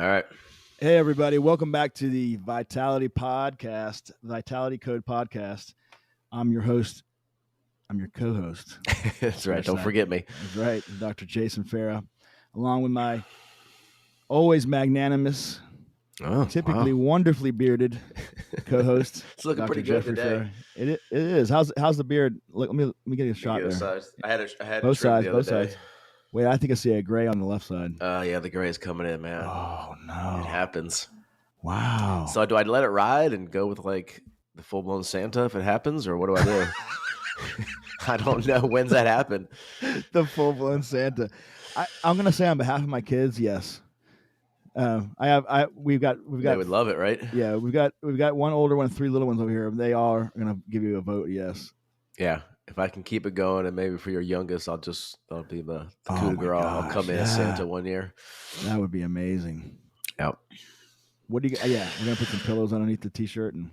All right. Hey, everybody. Welcome back to the Vitality Podcast, Vitality Code Podcast. I'm your host. I'm your co host. That's right. Don't forget me. That's right. Dr. Jason Farrah, along with my always magnanimous, Oh, typically wow. wonderfully bearded co host, It's looking Dr. pretty good Jeffrey today. Farrah. It is. How's the beard? Look, let me get a shot there. I had a Both trim sides, the other both day. sides. Wait, I think I see a gray on the left side. Yeah, the gray is coming in, man. Oh, no. It happens. Wow. So do I let it ride and go with like the full blown Santa if it happens, or what do I do? I don't know. When's that happen? The full blown Santa. I'm gonna say on behalf of my kids, yes. We've got They would love it, right? yeah, we've got one older one, three little ones over here. They all are gonna give you a vote, yes. Yeah. If I can keep it going, and maybe for your youngest, that'll be the Oh coup de my grace. I'll gosh, come in as Santa one year. That would be amazing. Yep. What do you? Yeah, we're gonna put some pillows underneath the t-shirt. And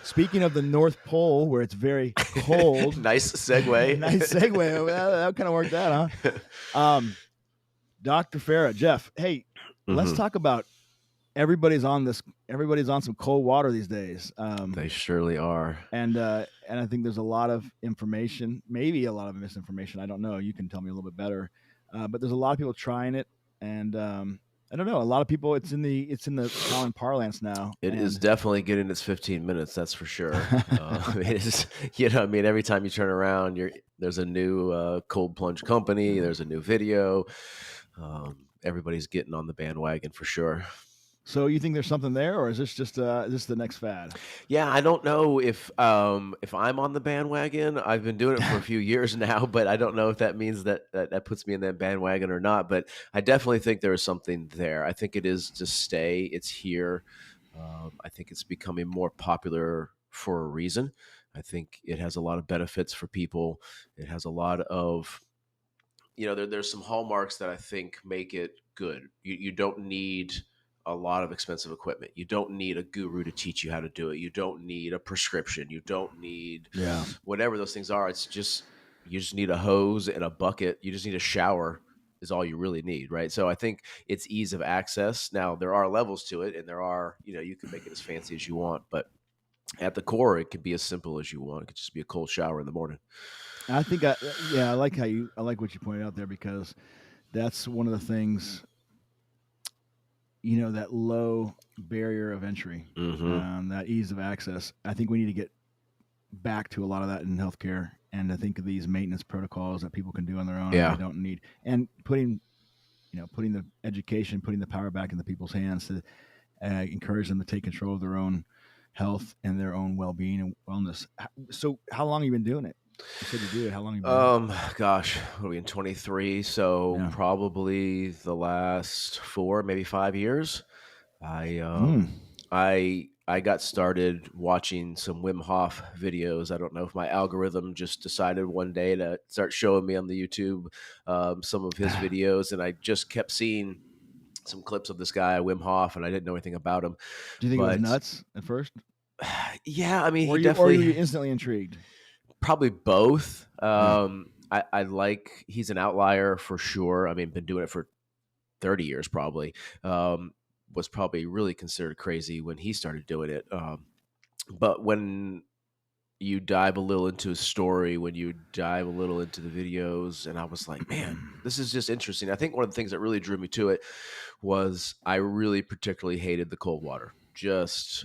speaking of the North Pole, where it's very cold, Nice segue. nice segue. That kind of worked out, huh? Dr. Farrah, Jeff. Hey, let's talk about everybody's on some cold water these days. They surely are. And I think there's a lot of information, maybe a lot of misinformation. I don't know. You can tell me a little bit better. But there's a lot of people trying it, and I don't know. A lot of people. It's in the common parlance now. It is definitely getting its 15 minutes. That's for sure. It is. Every time you turn around, there's a new cold plunge company. There's a new video. Everybody's getting on the bandwagon for sure. So you think there's something there, or is this just is this the next fad? Yeah, I don't know if I'm on the bandwagon. I've been doing it for a few years now, but I don't know if that means that puts me in that bandwagon or not. But I definitely think there is something there. I think it is to stay. It's here. I think it's becoming more popular for a reason. I think it has a lot of benefits for people. It has a lot of there's some hallmarks that I think make it good. You don't need a lot of expensive equipment. You don't need a guru to teach you how to do it. You don't need a prescription. You don't need whatever those things are. It's just you just need a hose and a bucket. You just need a shower is all you really need, right? So I think it's ease of access. Now there are levels to it, and there are you can make it as fancy as you want, but at the core, it can be as simple as you want. It could just be a cold shower in the morning. I think I like what you pointed out there, because that's one of the things. That low barrier of entry, that ease of access. I think we need to get back to a lot of that in healthcare, and I think of these maintenance protocols that people can do on their own. Yeah. And they don't need, and putting the education, putting the power back into people's hands to encourage them to take control of their own health and their own well-being and wellness. So, how long have you been doing it? You said you do it. How long have you been doing it? Gosh, what are we in 23? So probably the last 4, maybe 5 years. I got started watching some Wim Hof videos. I don't know if my algorithm just decided one day to start showing me on the YouTube some of his videos, and I just kept seeing some clips of this guy, Wim Hof, and I didn't know anything about him. Do you think it was nuts at first? Yeah, I mean, or he were you definitely instantly intrigued? probably both. I like he's an outlier for sure. I mean, been doing it for 30 years probably. Was probably really considered crazy when he started doing it. But when you dive a little into his story, when you dive a little into the videos, and I was like, man, this is just interesting. I think one of the things that really drew me to it was I really particularly hated the cold water.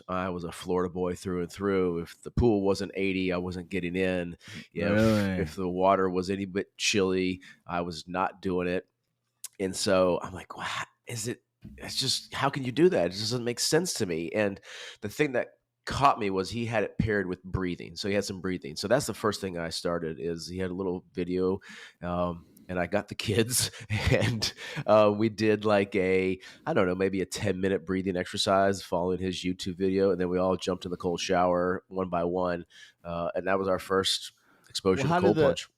I was a Florida boy through and through. If the pool wasn't 80, I wasn't getting in. If the water was any bit chilly, I was not doing it. And so I'm like, what is it? It's just, how can you do that? It just doesn't make sense to me. And the thing that caught me was he had it paired with breathing. So he had some breathing. So that's the first thing I started is he had a little video, and I got the kids and we did like maybe a 10-minute breathing exercise following his YouTube video. And then we all jumped in the cold shower one by one. And that was our first exposure to cold plunge.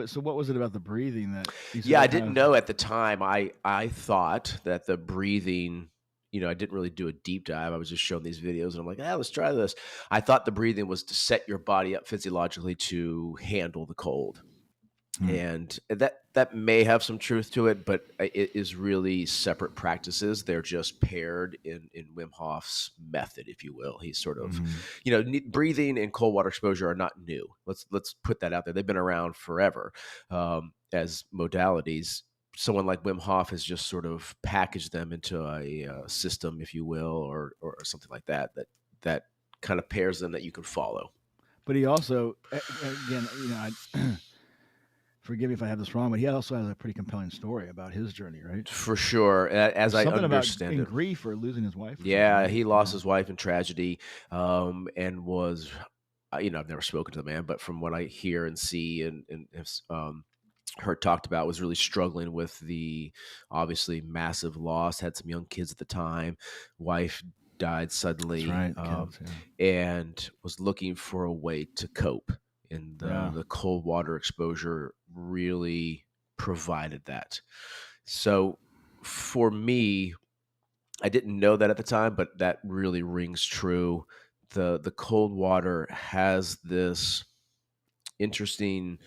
So what was it about the breathing that? I didn't know at the time. I thought that the breathing, I didn't really do a deep dive. I was just showing these videos and I'm like, let's try this. I thought the breathing was to set your body up physiologically to handle the cold. Hmm. and that may have some truth to it, but it is really separate practices. They're just paired in Wim Hof's method, if you will. He's sort of, Hmm. breathing and cold water exposure are not new. Let's put that out there. They've been around forever as modalities. Someone like Wim Hof has just sort of packaged them into a system, if you will, or something like that. That kind of pairs them that you can follow. But he also, again, I, forgive me if I have this wrong, but he also has a pretty compelling story about his journey, right? For sure, as I Something about understand in it. grief or losing his wife or something, Yeah, right? he lost Yeah, his wife in tragedy, and was, I've never spoken to the man, but from what I hear and see and have heard talked about, was really struggling with the obviously massive loss. Had some young kids at the time. Wife died that's suddenly, right. Kids, yeah, and was looking for a way to cope. And yeah, the cold water exposure really provided that. So for me, I didn't know that at the time, but that really rings true. The cold water has this interesting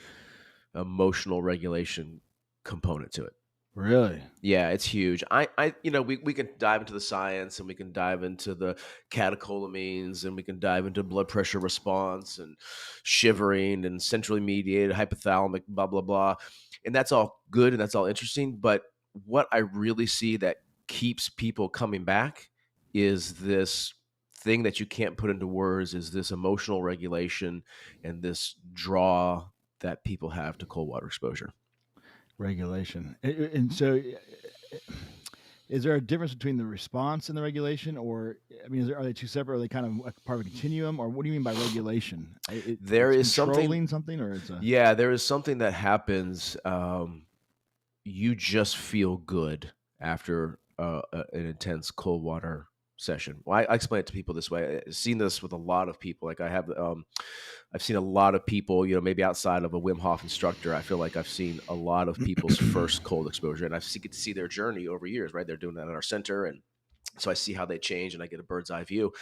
emotional regulation component to it. really. Yeah, it's huge. We can dive into the science, and we can dive into the catecholamines, and we can dive into blood pressure response and shivering and centrally mediated hypothalamic, blah, blah, blah. And that's all good and that's all interesting. But what I really see that keeps people coming back is this thing that you can't put into words, is this emotional regulation and this draw that people have to cold water exposure. Regulation. And so, is there a difference between the response and the regulation, or I mean, are they two separate? Are they kind of like part of a continuum, or what do you mean by regulation? There It's is something controlling something, or it's a Yeah, there is something that happens. You just feel good after an intense cold water session. Well, I explain it to people this way. I've seen this with a lot of people. Like I've seen a lot of people. Maybe outside of a Wim Hof instructor, I feel like I've seen a lot of people's first cold exposure, and get to see their journey over years. Right, they're doing that in our center, and so I see how they change, and I get a bird's eye view.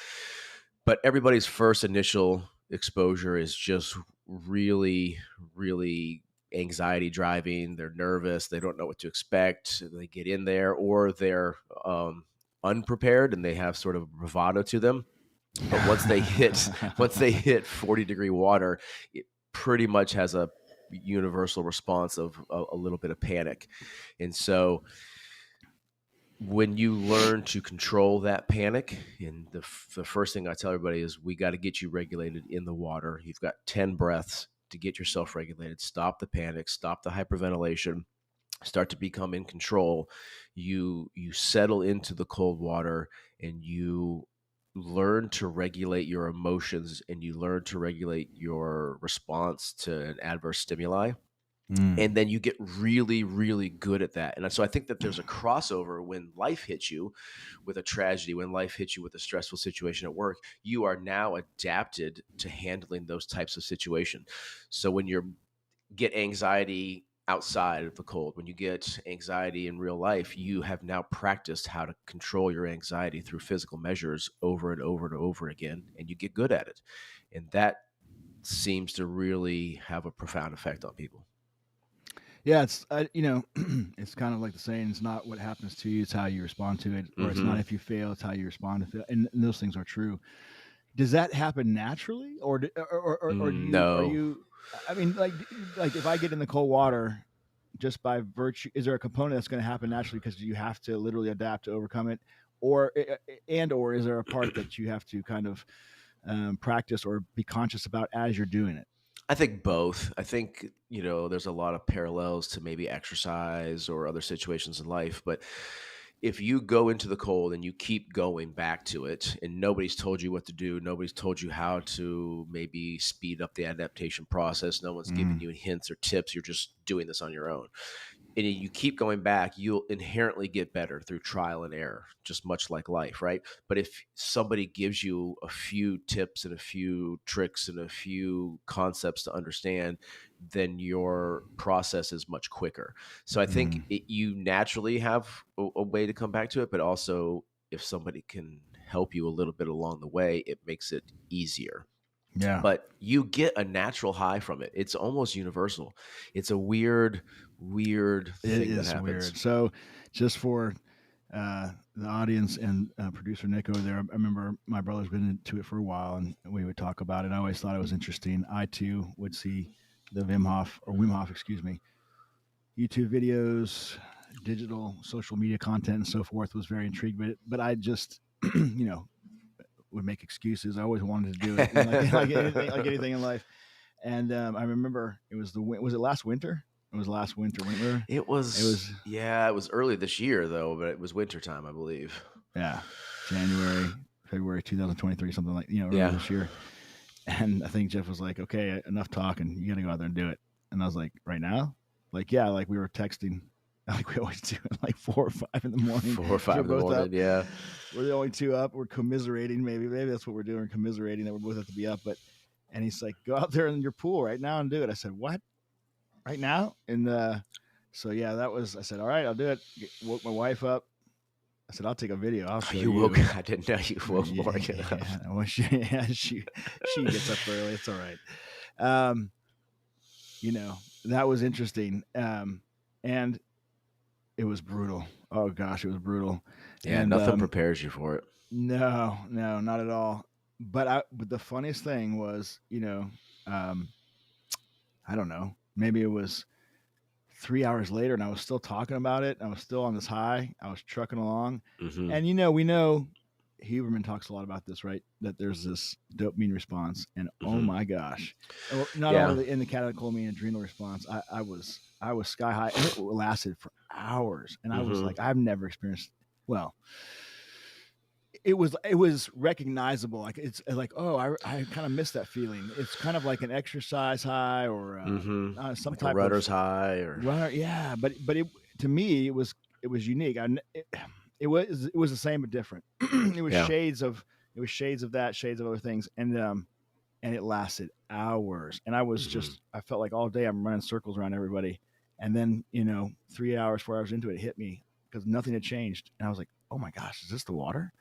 But everybody's first initial exposure is just really, really anxiety driving. They're nervous. They don't know what to expect. They get in there, or they're unprepared and they have sort of bravado to them. But once they hit 40-degree water, it pretty much has a universal response of a little bit of panic. And so when you learn to control that panic, and the first thing I tell everybody is, we got to get you regulated in the water. You've got 10 breaths to get yourself regulated. Stop the panic, stop the hyperventilation, start to become in control. You settle into the cold water, and you learn to regulate your emotions, and you learn to regulate your response to an adverse stimuli, Mm. and then you get really, really good at that. And so I think that there's a crossover when life hits you with a tragedy, when life hits you with a stressful situation at work. You are now adapted to handling those types of situations. So when you get anxiety outside of the cold, when you get anxiety in real life, you have now practiced how to control your anxiety through physical measures over and over and over again, and you get good at it. And that seems to really have a profound effect on people. Yeah, it's kind of like the saying: "It's not what happens to you; it's how you respond to it." Or it's not Hmm. if you fail; it's how you respond to it. And those things are true. Does that happen naturally, or do you are No. you? I mean, like if I get in the cold water, just by virtue, is there a component that's going to happen naturally because you have to literally adapt to overcome it, or is there a part that you have to kind of practice or be conscious about as you're doing it? I think both. I think, there's a lot of parallels to maybe exercise or other situations in life. But if you go into the cold and you keep going back to it, and nobody's told you what to do, nobody's told you how to maybe speed up the adaptation process, no one's giving Mm, you hints or tips, you're just doing this on your own, and you keep going back, you'll inherently get better through trial and error, just much like life, right? But if somebody gives you a few tips and a few tricks and a few concepts to understand, then your process is much quicker. So I think mm. you naturally have a way to come back to it, but also if somebody can help you a little bit along the way, it makes it easier. Yeah. but you get a natural high from it. It's almost universal. It's a weird, weird It thing that is happens. weird. So, just for the audience and producer Nick over there, I remember my brother's been into it for a while, and we would talk about it. I always thought it was interesting. I too would see the Wim Hof, excuse me, YouTube videos, digital social media content, and so forth. Was very intrigued by it, but I just, you know, would make excuses. I always wanted to do it, like anything in life. And I remember it was was it last winter? It was last winter. Winter. It It was, was yeah, it was early this year though, but it was wintertime, I believe. yeah, January, February 2023, something like earlier Yeah. this year. And I think Jeff was like, "Okay, enough talking. You got to go out there and do it." And I was like, "Right now?" Like, yeah, like we were texting, like we always do, at like 4 or 5 in the morning. 4 or 5 We're in the both morning, up. yeah. We're the only two up. We're commiserating. Maybe that's what we're doing. Commiserating that we both have to be up. But and he's like, "Go out there in your pool right now and do it." I said, "What? Right now?" And so yeah, that was. I said, "All right, I'll do it." Woke my wife up. I said, "I'll take a video. I'll Oh, show you you." woke I didn't know you woke Yeah, Morgan up. yeah. Well, she gets up early. It's all right. Um, that was interesting. And it was brutal. Oh gosh, it was brutal. Yeah, And nothing prepares you for it. no, no, not at all. But the funniest thing was, um, I don't know. Maybe it was 3 hours later, and I was still talking about it. I was still on this high. I was trucking along, Mhm. and we know Huberman talks a lot about this, right? That there's this dopamine response, and oh Mhm. my gosh, not Yeah. only in the catecholamine adrenal response, I was sky high, and it lasted for hours, and I was Mhm. like, I've never experienced. Well, it was recognizable, like it's like, oh, I kind of miss that feeling. It's kind of like an exercise high or Mhm. some Like a type of runner's high or runner, yeah, but to me it was unique. It was the same but different. it was yeah. shades of shades of that, shades of other things, and it lasted hours. And Mhm. I felt like all day I'm running circles around everybody. And then 3 hours, 4 hours into it, it hit me because nothing had changed, and I was like, oh my gosh, is this the water?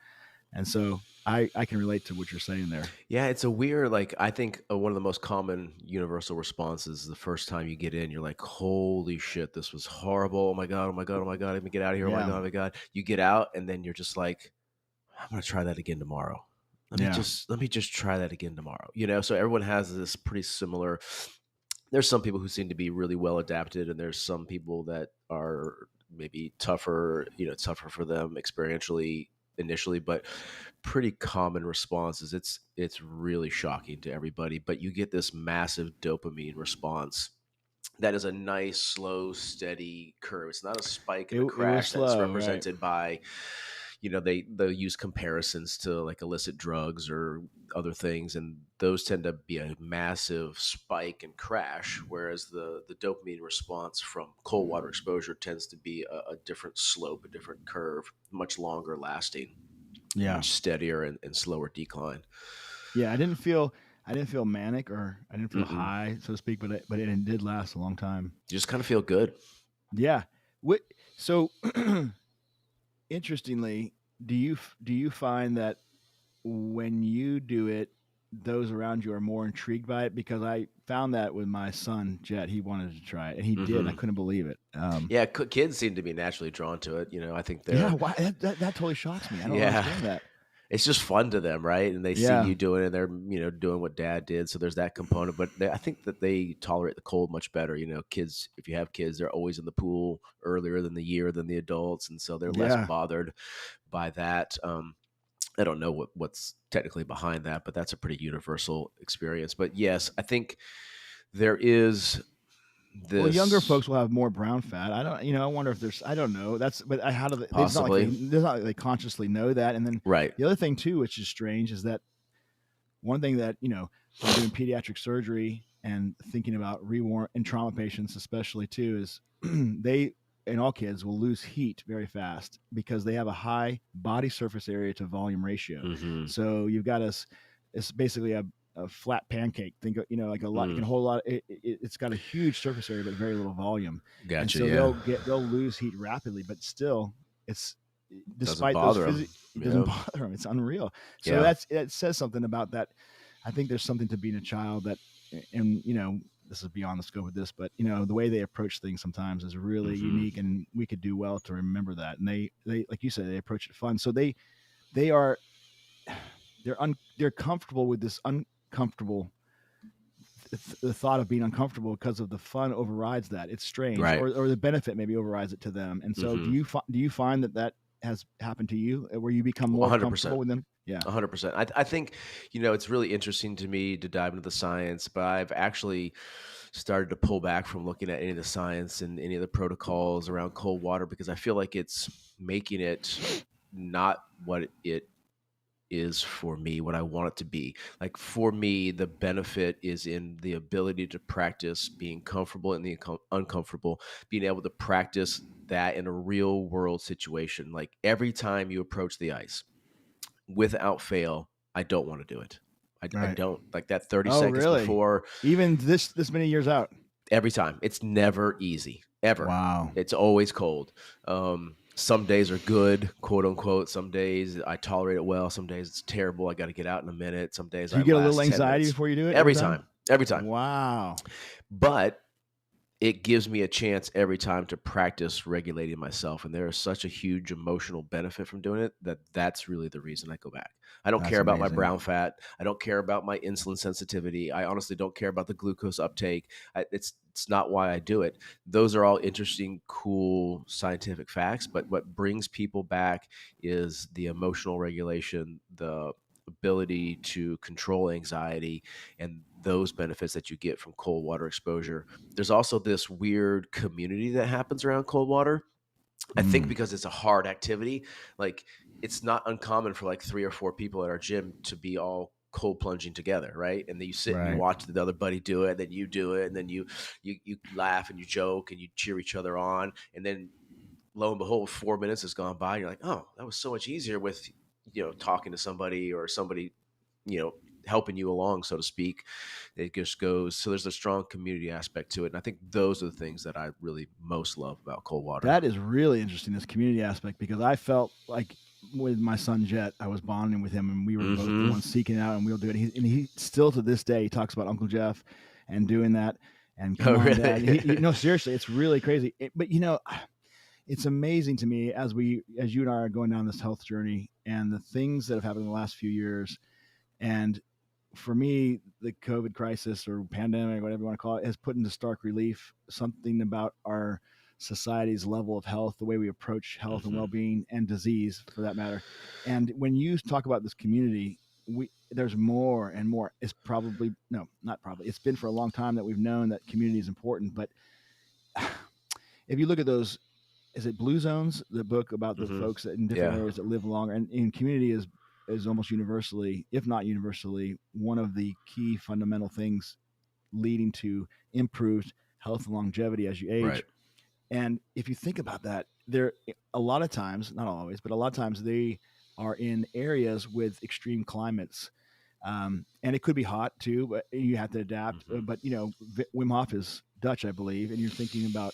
And so I can relate to what you're saying there. Yeah, it's a weird, like, I think, one of the most common universal responses the first time you get in, you're like, "Holy shit, this was horrible. Oh my god, oh my god, oh my god, let me get out of here. Oh my Yeah, god, oh my god." You get out, and then you're just like, "I'm gonna try that again tomorrow. yeah, Let me just try that again tomorrow." So everyone has this pretty similar. There's some people who seem to be really well adapted, and there's some people that are maybe tougher for them experientially initially, but pretty common responses. It's really shocking to everybody, but you get this massive dopamine response that is a nice, slow, steady curve. It's not a spike and a it was crash that is slow, right? represented by, they'll use comparisons to like illicit drugs or other things, and those tend to be a massive spike and crash, whereas the dopamine response from cold water exposure tends to be a different slope, a different curve, much longer lasting, Yeah, much steadier and slower decline. yeah. I didn't feel manic, or I didn't feel Mm-mm. high, so to speak, but it did last a long time. You just kind of feel good. Yeah. What so interestingly, do you find that when you do it, those around you are more intrigued by it? Because I found that with my son Jet, he wanted to try it, and he did, and I Hmm. couldn't believe it. Yeah, kids seem to be naturally drawn to it. I think Yeah, they're, why that totally shocks me. I don't yeah, understand that. it's just fun to them, right? And they see Yeah, you doing it, and they're doing what dad did. So there's that component. But I think that they tolerate the cold much better. Kids, if you have kids, they're always in the pool earlier than the year than the adults, and so they're less yeah. bothered by that. I don't know what's technically behind that, but that's a pretty universal experience. But yes, I think there is Well, younger this folks will have more brown fat. I don't, I wonder if there's, I don't know. How do they, it's not like possibly it's not like they consciously know that. And then right. the other thing too, which is strange, is that one thing that, from doing pediatric surgery and thinking about rewarm in trauma patients, especially too, is they, and all kids will lose heat very fast because they have a high body surface area to volume ratio. Hmm. So you've got it's basically a flat pancake. Think of, like a lot, you Mm, can hold a lot. It's got a huge surface area, but very little volume. And gotcha. so Yeah, they'll lose heat rapidly, but still it's, doesn't despite those bother them. it doesn't Yeah, bother them. It's unreal. So yeah. that says something about that I think there's something to being a child that, and this is beyond the scope of this, but the way they approach things sometimes is really Hmm. unique, and we could do well to remember that. And they like you said, they approach it fun. So they are they're comfortable with this uncomfortable the thought of being uncomfortable because of the fun overrides that. It's strange, Right. or the benefit maybe overrides it to them. And so, Hmm. do you find that has happened to you, where you become more comfortable 100%. with them? Yeah. 100%. I think, it's really interesting to me to dive into the science, but I've actually started to pull back from looking at any of the science and any of the protocols around cold water because I feel like it's making it not what it is for me, what I want it to be. Like for me, the benefit is in the ability to practice being comfortable in the uncomfortable, being able to practice that in a real world situation. Like every time you approach the ice, without fail, I don't want to do it. I Right. don't like that 30 Oh, seconds really? before. Even this many years out? Every time. It's never easy, ever. Wow. It's always cold. Some days are good, quote unquote. Some days I tolerate it well. Some days it's terrible. I got to get out in a minute. Some days Do you I get a little last 10 anxiety minutes. before you do it every Every time? time. Every time. Wow. But it gives me a chance every time to practice regulating myself, and there is such a huge emotional benefit from doing it that's really the reason I go back. I don't That's care about my amazing. brown fat. I don't care about my insulin sensitivity. I honestly don't care about the glucose uptake. It's not why I do it. Those are all interesting, cool scientific facts, but what brings people back is the emotional regulation, the ability to control anxiety, and those benefits that you get from cold water exposure. There's also this weird community that happens around cold water. I think Mm. because it's a hard activity, like it's not uncommon for like 3 or 4 people at our gym to be all cold plunging together, right? And then you sit and you Right. watch the other buddy do it, and then you do it, and then you laugh and you joke and you cheer each other on, and then lo and behold, 4 minutes has gone by, and you're like, oh, that was so much easier with talking to somebody or somebody helping you along, so to speak. It just goes so there's a strong community aspect to it, and I think those are the things that I really most love about cold water. That is really interesting, this community aspect, because I felt like with my son Jet, I was bonding with him, and we were both the Hmm. ones seeking it out, and we'll do it. And he still to this day he talks about Uncle Jeff and doing that, and come Oh, on, Dad. really? No, seriously, it's really crazy. But it's amazing to me as you and I are going down this health journey, and the things that have happened in the last few years, and for me, the COVID crisis or pandemic, whatever you want to call it, has put into stark relief something about our society's level of health, the way we approach health and Hmm. well-being and disease, for that matter. And when you talk about this community, there's more and more. It's probably no, not probably. It's been for a long time that we've known that community is important. But if you look at those, is it Blue Zones, the book about the Hmm. folks that in different Yeah. areas that live longer, and in community is almost universally, if not universally, one of the key fundamental things leading to improved health and longevity as you age. Right. And if you think about that, there a lot of times, not always, but a lot of times they are in areas with extreme climates. And it could be hot too, but you have to adapt. Hmm. But Wim Hof is Dutch, I believe, and you're thinking about.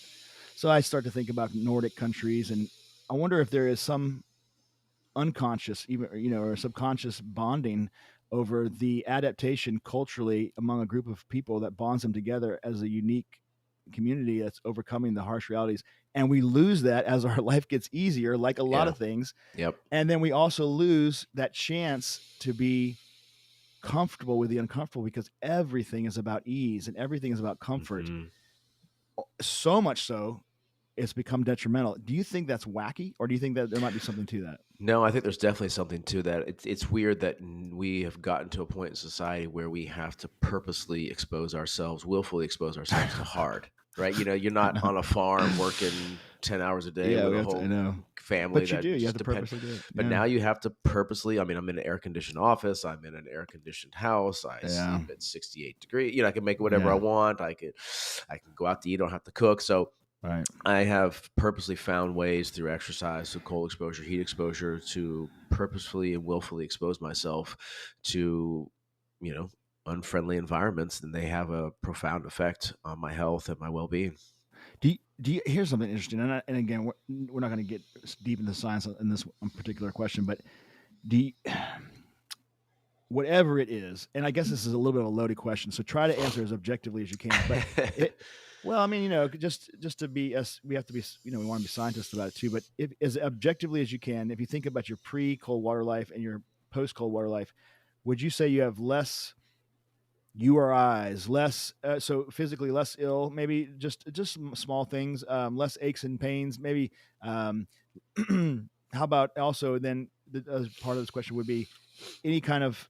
So I start to think about Nordic countries, and I wonder if there is some unconscious, even or subconscious bonding over the adaptation culturally among a group of people that bonds them together as a unique community that's overcoming the harsh realities. And we lose that as our life gets easier, like a lot Yeah. of things. Yep. And then we also lose that chance to be comfortable with the uncomfortable, because everything is about ease and everything is about comfort. Hmm. So much so it's become detrimental. Do you think that's wacky, or do you think that there might be something to that? No, I think there's definitely something to that. It's weird that we have gotten to a point in society where we have to purposely expose ourselves, willfully expose ourselves to hard, right? You're I not know. on a farm working 10 hours a day Yeah, with we a have to. I whole know, family but you that do. You have just to depend. purposely do it. But Yeah, now you have to purposely, I mean, I'm in an air conditioned office. I'm in an air conditioned house. I yeah, sleep at 68 degrees. I can make whatever I yeah. want. I can go out to eat. I don't have to cook. So Right. I have purposely found ways through exercise, so cold exposure, heat exposure, to purposefully and willfully expose myself to, you know, unfriendly environments, and they have a profound effect on my health and my well-being. Here's something interesting, and again, we're not going to get deep into science in this particular question, but do you, whatever it is, and I guess this is a little bit of a loaded question, so try to answer as objectively as you can. But it, well, I mean, just to be us, we have to be, we want to be scientists about it too. But if as objectively as you can, if you think about your pre cold water life and your post cold water life, would you say you have less URIs, less so physically less ill, maybe just small things, less aches and pains, maybe. How about also then as part of this question would be any kind of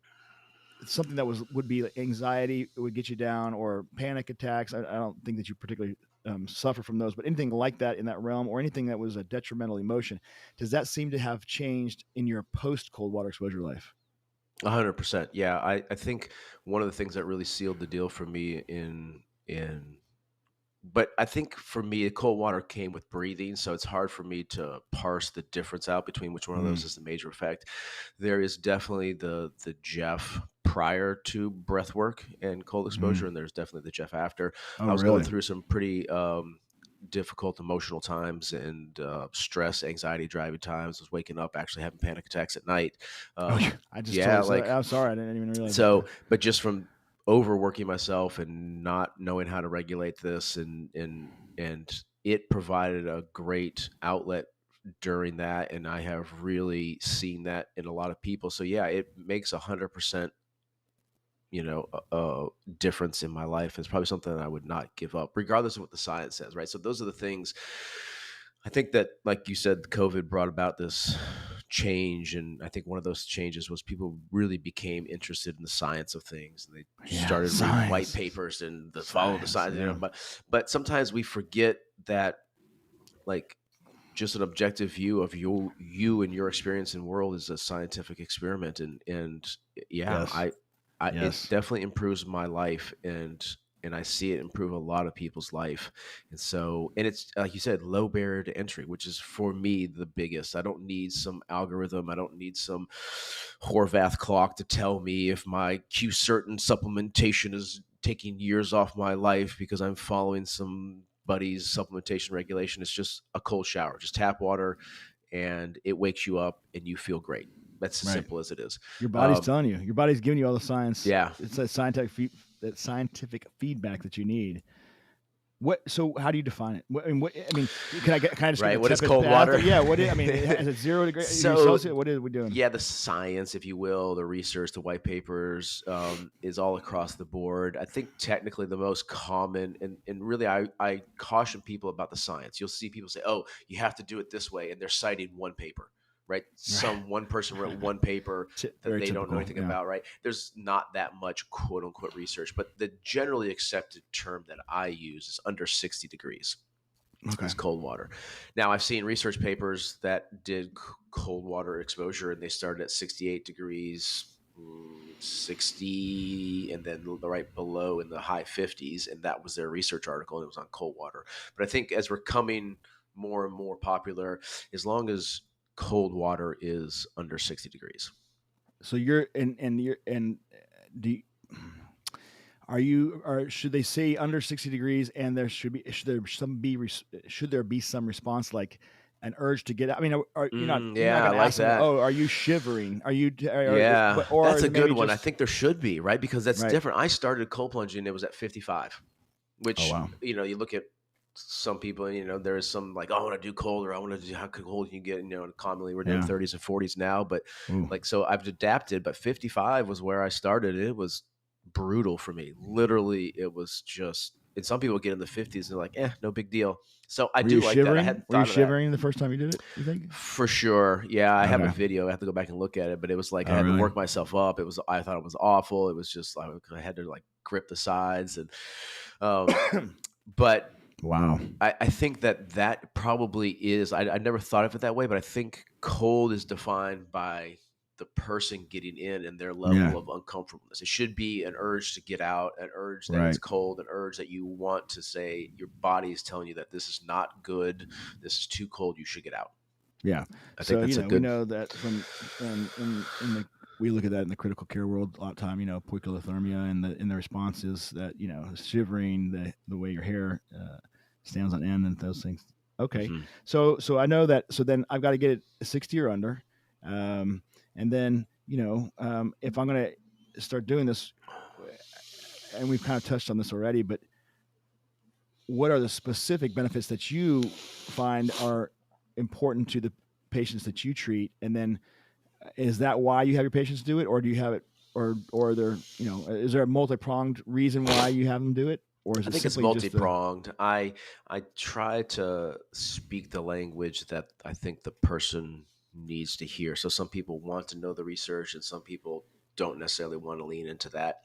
something that would be like anxiety would get you down or panic attacks. I don't think that you particularly suffer from those, but anything like that in that realm or anything that was a detrimental emotion, does that seem to have changed in your post cold water exposure life? 100%. Yeah, I think one of the things that really sealed the deal for me in but I think for me, cold water came with breathing, so it's hard for me to parse the difference out between which one of those Mm, is the major effect. There is definitely the Jeff prior to breath work and cold mm. exposure, and there's definitely the Jeff after. Oh, I was going really? through some pretty difficult emotional times and stress, anxiety driving times. I was waking up actually having panic attacks at night. Oh, Um, I just yeah, totally. So like I'm sorry, I didn't even realize that. so, but just from overworking myself and not knowing how to regulate this and it provided a great outlet during that, and I have really seen that in a lot of people. So yeah, it makes 100%, a difference in my life. It's probably something that I would not give up, regardless of what the science says, right? So those are the things I think that, like you said, COVID brought about this change, and I think one of those changes was people really became interested in the science of things, and they Yeah, started reading white science, papers and the follow the science. science. Yeah, But sometimes we forget that, like, just an objective view of you and your experience in world is a scientific experiment, and yeah, yes, I it yes, definitely improves my life, and I see it improve a lot of people's life. And so, and it's like you said, low barrier to entry, which is for me the biggest. I don't need some algorithm. I don't need some Horvath clock to tell me if my Q certain supplementation is taking years off my life because I'm following some buddy's supplementation regulation. It's just a cold shower, just tap water, and it wakes you up and you feel great. That's as right. simple as it is. Your body's Um, telling you. Your body's giving you all the science. yeah. It's that scientific feedback that you need. What? So how do you define it? I mean, can I just get Right. the What is tepid cold bath? water? Yeah. What? I mean, is it 0 degrees So, Celsius? What are we doing? yeah, the science, if you will, the research, the white papers, is all across the board. I think technically the most common, and really, I caution people about the science. You'll see people say, "Oh, you have to do it this way," and they're citing one paper, right? Right. Some one person wrote one paper that Very they don't know typical. anything Yeah. about, right? There's not that much quote unquote research, but the generally accepted term that I use is under 60 degrees Okay. is cold water. Now, I've seen research papers that did cold water exposure, and they started at 68 degrees, 60, and then right below in the high 50s, and that was their research article, and it was on cold water. But I think as we're coming more and more popular, as long as cold water is under 60 degrees. So you're and you're and do you, are you or should they say under 60 degrees and there should there be some response like an urge to get out? I mean, you're not Yeah, I going to like ask them, that. oh, are you shivering? Are you Yeah, or that's is a it good maybe one. I just think there should be, right? Because that's right? different. I started cold plunging, it was at 55, Oh which, wow. you look at some people, and, there is some like, oh, I want to do cold, or I want to do how cold you can get, and commonly we're doing Yeah. 30s and 40s now. But Ooh. like, so I've adapted, but 55 was where I started. It was brutal for me. Literally, it was just, and some people get in the 50s and they're like, no big deal. So I Were you do like that. I shivering? hadn't Were you thought of that. shivering the first time you did it? You think? For sure. Yeah, I have a Okay. video. I have to go back and look at it, but it was like I Oh had to really? work myself up. I thought it was awful. It was just like I had to like grip the sides, and um but Wow. I think that probably is, I never thought of it that way, but I think cold is defined by the person getting in and their Yeah. level of uncomfortableness. It should be an urge to get out, an urge that it's Right. cold, an urge that you want to say your body is telling you that this is not good, this is too cold, you should get out. Yeah. I think So, that's a we good. know that from in the we look at that in the critical care world a lot of time, poikilothermia and the response is that, shivering, the way your hair stands on end and those things. Okay. Mhm. So I know that so then I've got to get it 60 or under. And then, if I'm going to start doing this, and we've kind of touched on this already, but what are the specific benefits that you find are important to the patients that you treat? And then is that why you have your patients do it, or do you have it, or there, is there a multi-pronged reason why you have them do it, or is I it think it's simply just the? multi-pronged. I try to speak the language that I think the person needs to hear. So some people want to know the research, and some people don't necessarily want to lean into that.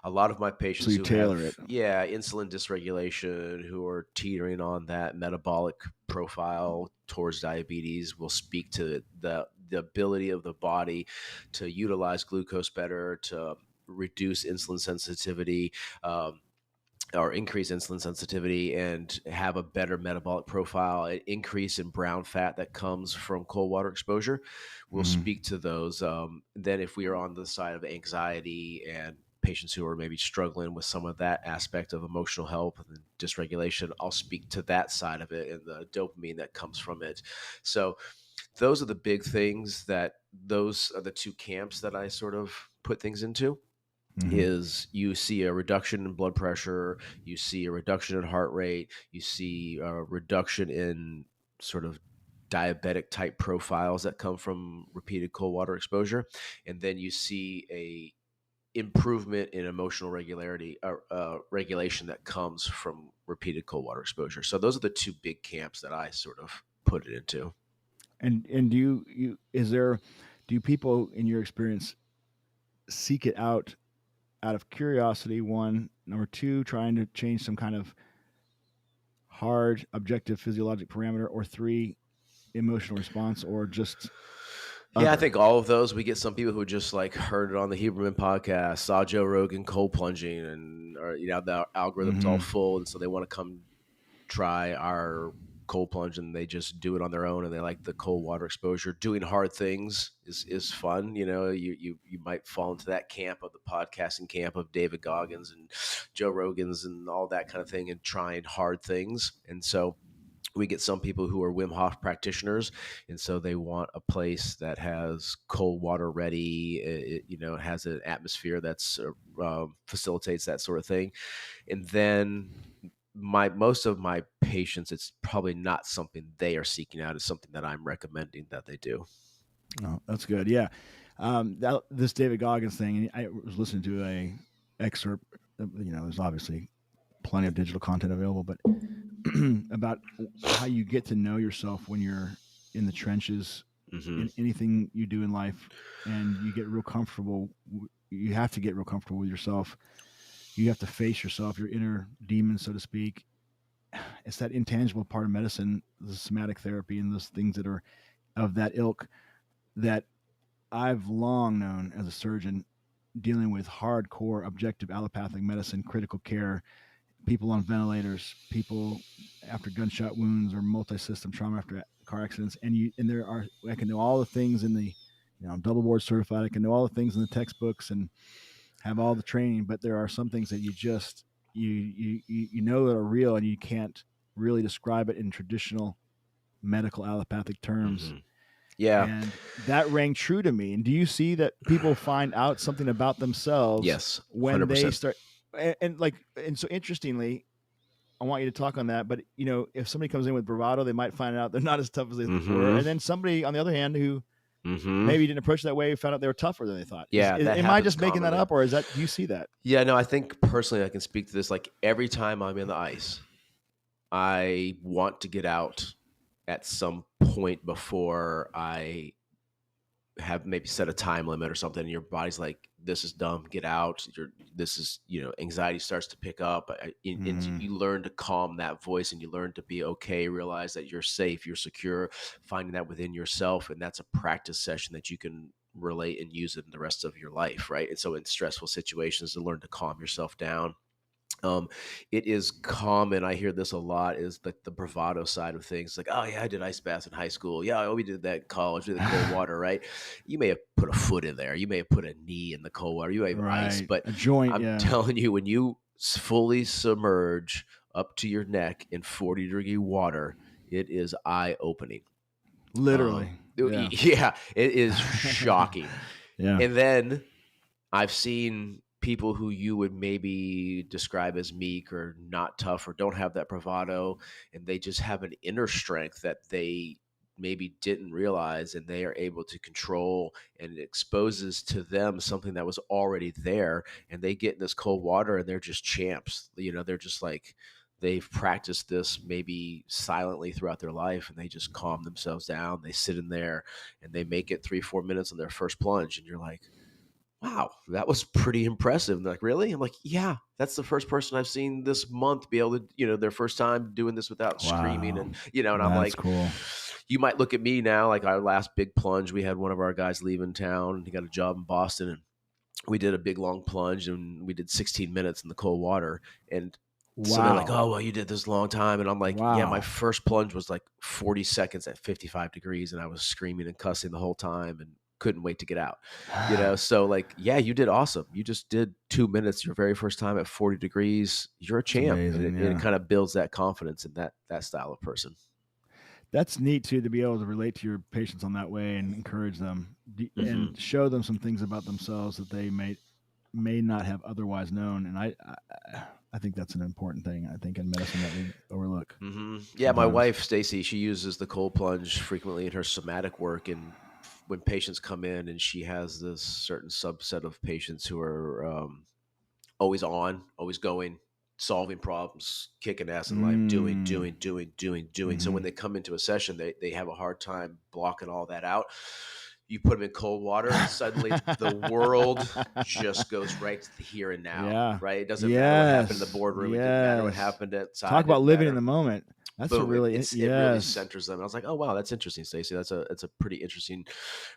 A lot of my So patients you who have, tailor it. yeah, insulin dysregulation, who are teetering on that metabolic profile towards diabetes, will speak to the ability of the body to utilize glucose better, to reduce insulin sensitivity. Or increase insulin sensitivity and have a better metabolic profile, an increase in brown fat that comes from cold water exposure. We'll Mm-hmm. speak to those. Then, if we are on the side of anxiety and patients who are maybe struggling with some of that aspect of emotional health and dysregulation, I'll speak to that side of it and the dopamine that comes from it. So, those are the big things those are the two camps that I sort of put things into. Mm-hmm. Is you see a reduction in blood pressure, you see a reduction in heart rate, you see a reduction in sort of diabetic type profiles that come from repeated cold water exposure, and then you see a improvement in emotional regularity or regulation that comes from repeated cold water exposure. So those are the two big camps that I sort of put it into. And do you is there do people in your experience seek it out of curiosity? One, number two, trying to change some kind of hard objective physiologic parameter, or three, emotional response, or just Yeah, I other. think all of those. We get some people who just like heard it on the Huberman podcast, saw Joe Rogan cold plunging, and or the algorithm's all Mm-hmm. full, and so they want to come try our cold plunge, and they just do it on their own, and they like the cold water exposure. Doing hard things is fun. You might fall into that camp of the podcasting camp of David Goggins and Joe Rogan's and all that kind of thing, and trying hard things, and so we get some people who are Wim Hof practitioners, and so they want a place that has cold water ready. It has an atmosphere that's facilitates that sort of thing. And then most of my patients, it's probably not something they are seeking out. It's something that I'm recommending that they do. Oh, that's good. Yeah. This David Goggins thing, I was listening to a excerpt. There's obviously plenty of digital content available, but about how you get to know yourself when you're in the trenches Mm-hmm. in anything you do in life, and you get real comfortable. You have to get real comfortable with yourself. You have to face yourself, your inner demon, so to speak. It's that intangible part of medicine, the somatic therapy, and those things that are of that ilk that I've long known as a surgeon dealing with hardcore objective allopathic medicine, critical care, people on ventilators, people after gunshot wounds or multi-system trauma after car accidents, and there are, I can know all the things in the, I'm double board certified. I can know all the things in the textbooks and have all the training, but there are some things that you know that are real, and you can't really describe it in traditional medical allopathic terms. Mm-hmm. Yeah. And that rang true to me. And do you see that people find out something about themselves Yes. when they 100%. start? And so interestingly, I want you to talk on that. But if somebody comes in with bravado, they might find out they're not as tough as they were. Mm-hmm. And then somebody, on the other hand, who Mm-hmm. maybe didn't approach it that way, found out they were tougher than they thought. Yeah, that Am I happens just making that commonly. up, or do you see that? Yeah, no, I think personally I can speak to this. Like every time I'm in the ice, I want to get out at some point before I have maybe set a time limit or something. And your body's like, this is dumb, get out. Anxiety starts to pick up. And you learn to calm that voice, and you learn to be okay, realize that you're safe, you're secure, finding that within yourself. And that's a practice session that you can relate and use it in the rest of your life, right? And so in stressful situations, to learn to calm yourself down. It is common. I hear this a lot. Is like the bravado side of things. Like, oh yeah, I did ice baths in high school. Yeah, we did that in college. We did the cold water, right? You may have put a foot in there. You may have put a knee in the cold water. You may have ice, Right, but a joint. I'm Yeah, telling you, when you fully submerge up to your neck in 40-degree water, it is eye opening. literally. Yeah. Yeah, it is shocking. Yeah. And then I've seen people who you would maybe describe as meek or not tough or don't have that bravado, and they just have an inner strength that they maybe didn't realize, and they are able to control, and it exposes to them something that was already there, and they get in this cold water and they're just champs. They're just like they've practiced this maybe silently throughout their life, and they just calm themselves down. They sit in there and they make it 3-4 minutes on their first plunge, and you're like, wow, that was pretty impressive. And they're like, really? I'm like, yeah, that's the first person I've seen this month be able to, their first time doing this without screaming. Wow. And I'm That's like, cool. you might look at me now, like our last big plunge, we had one of our guys leaving town and he got a job in Boston, and we did a big long plunge and we did 16 minutes in the cold water. And so they're like, Wow. oh, well, you did this long time. And I'm like, yeah, my Wow. first plunge was like 40 seconds at 55 degrees. And I was screaming and cussing the whole time and couldn't wait to get out. So like, yeah, you did awesome. You just did 2 minutes your very first time at 40 degrees. You're a It's champ. And amazing. it Yeah. kind of builds that confidence in that style of person. That's neat too, to be able to relate to your patients on that way and encourage them and show them some things about themselves that they may not have otherwise known. And I think that's an important thing, I think, in medicine that we overlook. Yeah, my sometimes. wife, Stacy, she uses the cold plunge frequently in her somatic work. And when patients come in, and she has this certain subset of patients who are always on, always going, solving problems, kicking ass in life, doing, Mm. doing, doing, doing, doing. So when Mhm. they come into a session, they have a hard time blocking all that out. You put them in cold water, and suddenly the world just goes right to the here and now, Yeah. right? It doesn't matter what happened in the Yes. boardroom. It didn't matter what Yes. happened outside. Talk It about didn't living in matter. the moment. That's a Boom! It, really it's it really yes. centers them. I was like, oh wow, that's interesting, Stacey. That's a pretty interesting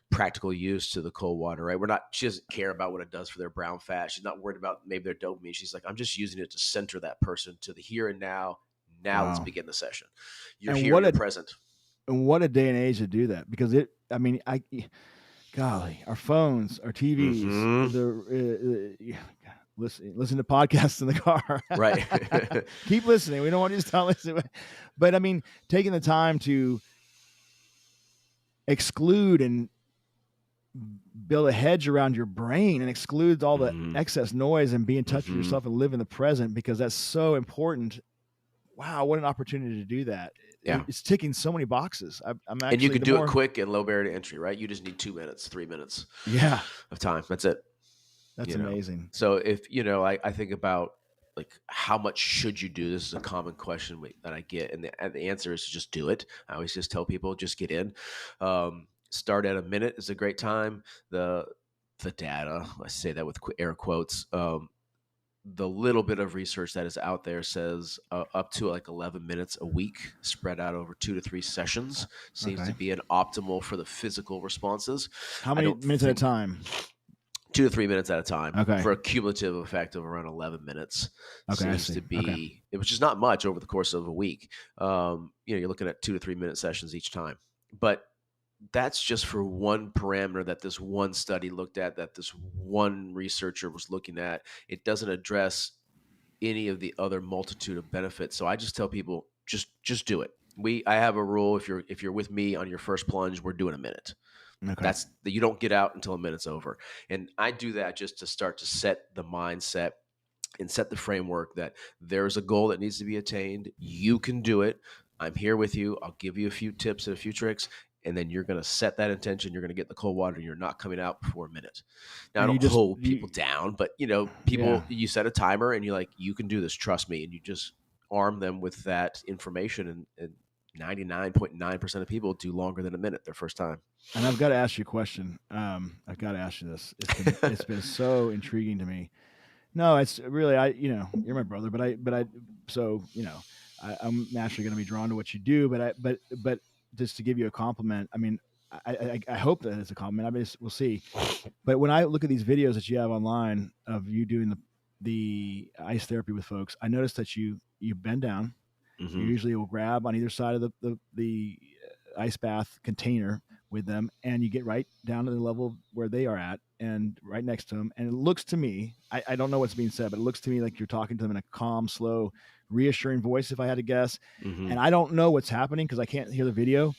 practical use to the cold water, right? She doesn't care about what it does for their brown fat. She's not worried about maybe their dopamine. She's like, I'm just using it to center that person to the here and now. Now let's Wow. begin the session. You're And here, what you're a present. day and age to do that, because golly, our phones, our TVs, Mm-hmm. listen to podcasts in the car. Right. Keep listening. We don't want you to stop listening. But I mean, taking the time to exclude and build a hedge around your brain and exclude all the Mm-hmm. excess noise and be in touch with Mm-hmm. yourself and live in the present, because that's so important. Wow, what an opportunity to do that. Yeah. It's ticking so many boxes. I'm And you actually could the do it more quick and low barrier to entry, right? You just need 2 minutes, 3 minutes yeah, of time. That's it. that's amazing. So if I think about like how much should you do, this is a common question that I get, and the answer is to just do it. I always just tell people, just get in. Start at a minute is a great time. The data, I say that with air quotes, the little bit of research that is out there says up to like 11 minutes a week spread out over 2 to 3 sessions seems Okay. to be an optimal for the physical responses. How I many don't minutes at a think time? 2 to 3 minutes at a time Okay. for a cumulative effect of around 11 minutes Okay, I seems see. to Okay. be, which is not much over the course of a week. You're looking at 2 to 3 minute sessions each time, but that's just for one parameter that this one study looked at, that this one researcher was looking at. It doesn't address any of the other multitude of benefits. So I just tell people, just do it. I have a rule. If you're with me on your first plunge, we're doing a minute. Okay. That's that you don't get out until a minute's over. And I do that just to start to set the mindset and set the framework that there's a goal that needs to be attained. You can do it. I'm here with you. I'll give you a few tips and a few tricks. And then you're going to set that intention. You're going to get in the cold water. And you're not coming out before a minute. Now, I And don't hold people down, but yeah. you set a timer and you're like, you can do this. Trust me. And you just arm them with that information. And 99.9% of people do longer than a minute their first time. And I've got to ask you a question. I've got to ask you this. It's been so intriguing to me. No, it's really you're my brother, I'm naturally going to be drawn to what you do. But just to give you a compliment, I mean, I hope that it's a compliment. I mean, we'll see. But when I look at these videos that you have online of you doing the ice therapy with folks, I noticed that you bend down. Mm-hmm. You usually will grab on either side of the ice bath container with them, and you get right down to the level where they are at and right next to them. And it looks to me, I don't know what's being said, but it looks to me like you're talking to them in a calm, slow, reassuring voice, if I had to guess. Mm-hmm. And I don't know what's happening because I can't hear the video,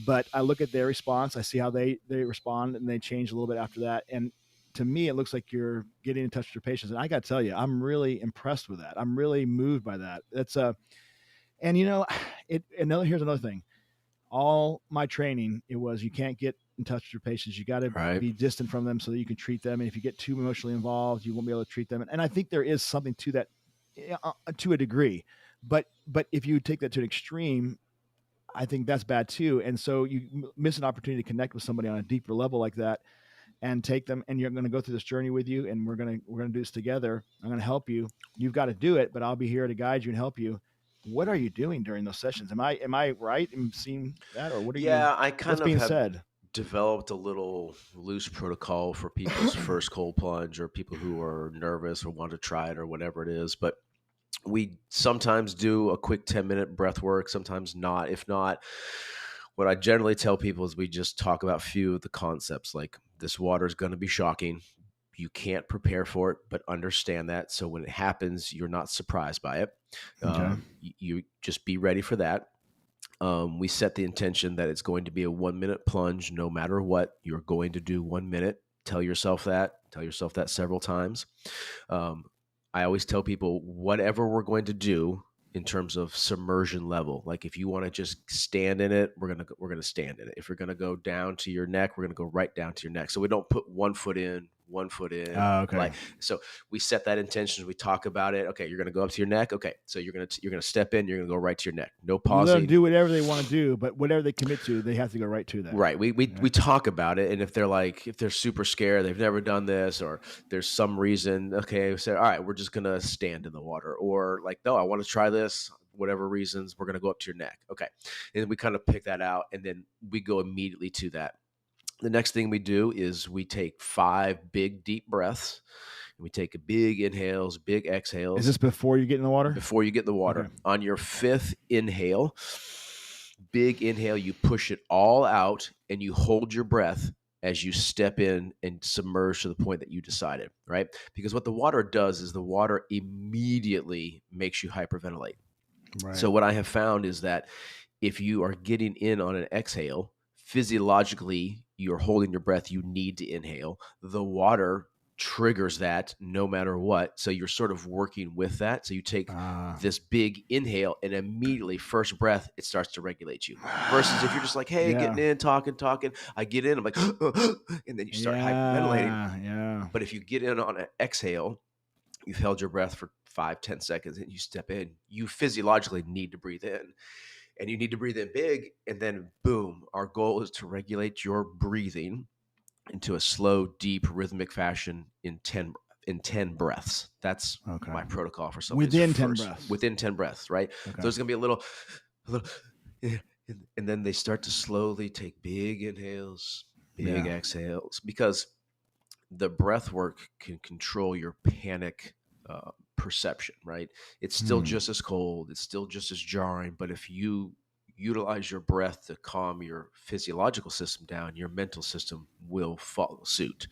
but I look at their response. I see how they respond, and they change a little bit after that. And to me, it looks like you're getting in touch with your patients. And I got to tell you, I'm really impressed with that. I'm really moved by that. That's and here's another thing. All my training, it was, you can't get in touch with your patients. You got to Right. be distant from them so that you can treat them. And if you get too emotionally involved, you won't be able to treat them. And I think there is something to that, to a degree. But if you take that to an extreme, I think that's bad too. And so you miss an opportunity to connect with somebody on a deeper level like that, and take them, and you're going to go through this journey with you, and we're going to do this together. I'm going to help you. You've got to do it, but I'll be here to guide you and help you. What are you doing during those sessions? Am I right in seeing that, or Yeah, I what's kind of being have said? developed a little loose protocol for people's first cold plunge, or people who are nervous or want to try it or whatever it is. But we sometimes do a quick 10-minute breath work, sometimes not. If not, what I generally tell people is we just talk about a few of the concepts, like this water is going to be shocking. You can't prepare for it, but understand that. So when it happens, you're not surprised by it. Okay. You just be ready for that. We set the intention that it's going to be a 1-minute plunge. No matter what, you're going to do 1 minute. Tell yourself that. Tell yourself that several times. I always tell people, whatever we're going to do in terms of submersion level, like if you want to just stand in it, we're gonna stand in it. If you're gonna go down to your neck, we're gonna go right down to your neck. So we don't put 1 foot in, 1 foot in. Okay. Like, so we set that intention. We talk about it. Okay, you're gonna go up to your neck. Okay, so you're gonna step in. You're gonna go right to your neck. No You let them pausing. do whatever they want to do, but whatever they commit to, they have to go right to that. Right. We Right? talk about it, and if they're super scared, they've never done this, or there's some reason, okay, we say, all right, we're just gonna stand in the water, or like, no, I want to try this. Whatever reasons, we're gonna go up to your neck. Okay, and we kind of pick that out, and then we go immediately to that. The next thing we do is we take 5 big deep breaths. And we take a big inhales, big exhales. Is this before you get in the water? Before you get in the water. Okay. On your 5th inhale, big inhale, you push it all out and you hold your breath as you step in and submerge to the point that you decided, right? Because what the water does is the water immediately makes you hyperventilate. Right. So what I have found is that if you are getting in on an exhale, physiologically, you're holding your breath, you need to inhale. The water triggers that no matter what. So you're sort of working with that. So you take this big inhale, and immediately, first breath, it starts to regulate you. Versus if you're just like, hey, getting in, talking, I get in, I'm like, and then you start hyperventilating. Yeah. But if you get in on an exhale, you've held your breath for 5-10 seconds and you step in, you physiologically need to breathe in. And you need to breathe in big, and then boom, our goal is to regulate your breathing into a slow, deep, rhythmic fashion in 10 breaths. That's my protocol for somebody. Within 10 breaths. Within 10 breaths, right? Okay. So it's going to be a little, and then they start to slowly take big inhales, big exhales, because the breath work can control your panic perception, right? It's still just as cold, it's still just as jarring, but if you utilize your breath to calm your physiological system down, your mental system will follow suit.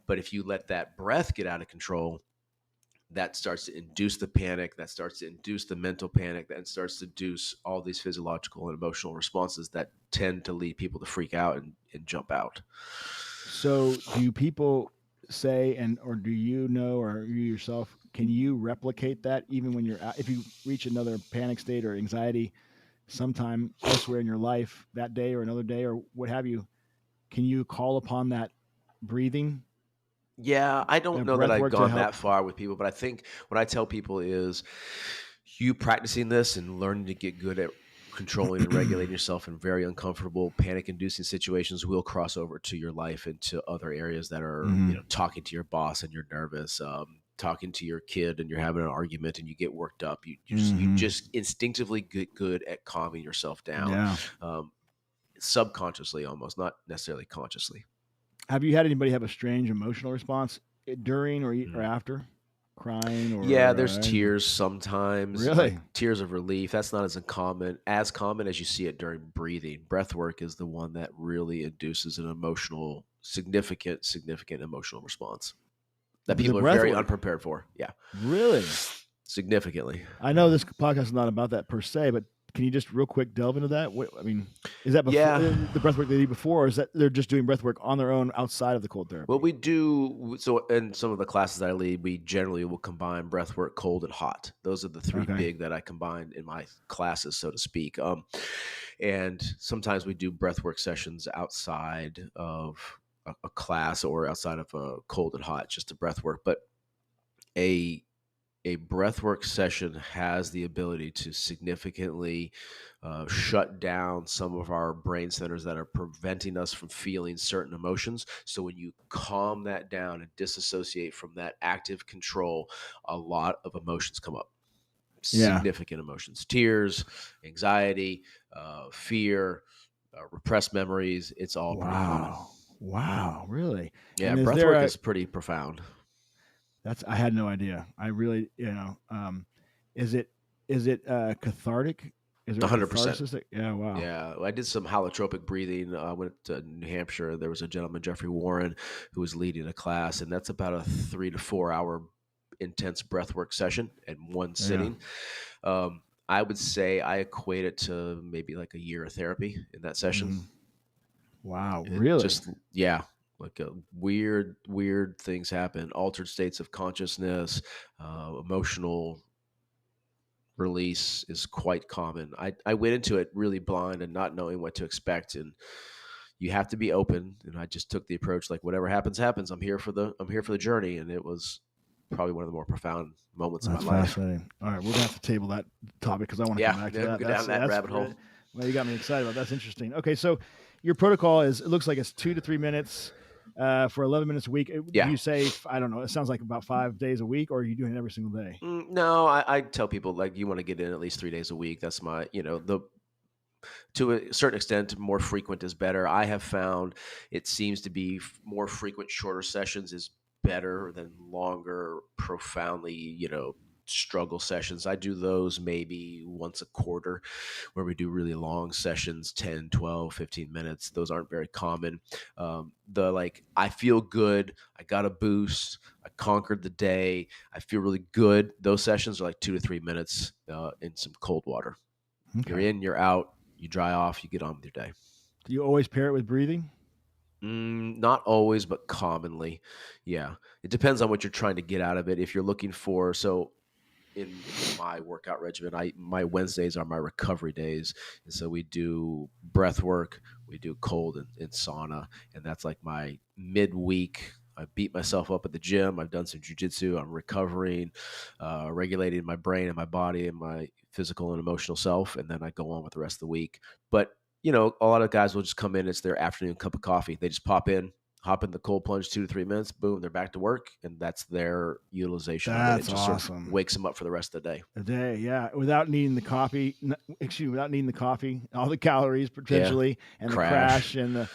But if you let that breath get out of control, that starts to induce the panic, that starts to induce the mental panic, that starts to induce all these physiological and emotional responses that tend to lead people to freak out and jump out. So do people say, or do you know, or you yourself, can you replicate that even when you're out, if you reach another panic state or anxiety sometime elsewhere in your life, that day or another day or what have you, can you call upon that breathing? Yeah, I don't know that I've gone that far with people, but I think what I tell people is you practicing this and learning to get good at controlling and regulating yourself in very uncomfortable, panic-inducing situations will cross over to your life and to other areas that are, talking to your boss and you're nervous, talking to your kid and you're having an argument and you get worked up. You just instinctively get good at calming yourself down, subconsciously almost, not necessarily consciously. Have you had anybody have a strange emotional response during or after? Crying or there's tears sometimes. Really? Like tears of relief. That's not as common as you see it during breathing. Breath work is the one that really induces an emotional, significant emotional response that people are very unprepared for. Yeah. Really? Significantly. I know this podcast is not about that per se, but can you just real quick delve into that? What, I mean, is that before Yeah. the breath work they did before, or is that they're just doing breath work on their own outside of the cold Well, therapy? we do so in some of the classes I lead, we generally will combine breath work, cold, and hot. Those are the three Okay. big that I combine in my classes, so to speak. And sometimes we do breath work sessions outside of a class or outside of a cold and hot, just a breath work. But a a breathwork session has the ability to significantly shut down some of our brain centers that are preventing us from feeling certain emotions. So when you calm that down and disassociate from that active control, a lot of emotions come up. Yeah. Significant emotions, tears, anxiety, fear, repressed memories. It's all pretty common. Wow. Wow. Really? Yeah, And is there breathwork a is pretty profound. that's I had no idea. I really, is it cathartic? Is there a 100%. catharsis? Yeah. Wow. Yeah, I did some holotropic breathing. I went to New Hampshire. There was a gentleman, Jeffrey Warren, who was leading a class, and that's about a 3 to 4 hour intense breathwork session in one Yeah. sitting. I would say I equate it to maybe like a year of therapy in that session. Mhm. Wow. It Really? just, yeah, like a weird things happen, altered states of consciousness, emotional release is quite common. I went into it really blind and not knowing what to expect, and you have to be open. And I just took the approach like whatever happens, happens. I'm here for the journey, and it was probably one of the more profound moments of my That's life. fascinating. All right, we're gonna have to table that topic because I want to come Yeah, back to yeah, we that. go down that That's rabbit hole. really well. You got me excited about. That's interesting. Okay, so your protocol is it looks like it's 2 to 3 minutes for 11 minutes a week. Do Yeah. you say I don't know? It sounds like about 5 days a week, or are you doing it every single day? No, I tell people like you want to get in at least 3 days a week. That's my, the to a certain extent, more frequent is better. I have found it seems to be more frequent, shorter sessions is better than longer, profoundly, struggle sessions. I do those maybe once a quarter where we do really long sessions, 10, 12, 15 minutes. Those aren't very common. The like, I feel good. I got a boost. I conquered the day. I feel really good. Those sessions are like 2 to 3 minutes in some cold water. You're Okay. in, you're out, you dry off, you get on with your day. Do you always pair it with breathing? Not always, but commonly. Yeah. It depends on what you're trying to get out of it. If you're looking for, so in my workout regimen, my Wednesdays are my recovery days. And so we do breath work, we do cold and sauna, and that's like my midweek. I beat myself up at the gym. I've done some jujitsu. I'm recovering, regulating my brain and my body and my physical and emotional self, and then I go on with the rest of the week. But a lot of guys will just come in. It's their afternoon cup of coffee. They just pop in, hop in the cold plunge 2 to 3 minutes, boom, they're back to work, and that's their utilization of it. It That's just sort of awesome. wakes them up for the rest of the day. A day, yeah, without needing the coffee. Excuse me, without needing the coffee, all the calories Yeah, potentially, and the crash. crash, and the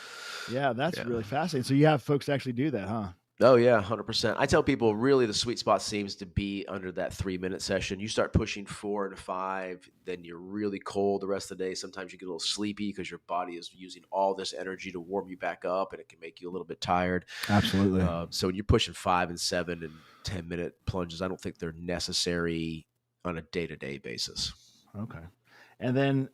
yeah, that's Yeah. really fascinating. So you have folks actually do that, huh? Oh yeah, 100%. I tell people really the sweet spot seems to be under that 3 minute session. You start pushing 4 and 5, then you're really cold the rest of the day. Sometimes you get a little sleepy because your body is using all this energy to warm you back up, and it can make you a little bit tired. Absolutely. So when you're pushing 5 and 7 and 10 minute plunges, I don't think they're necessary on a day to day basis. Okay. And then,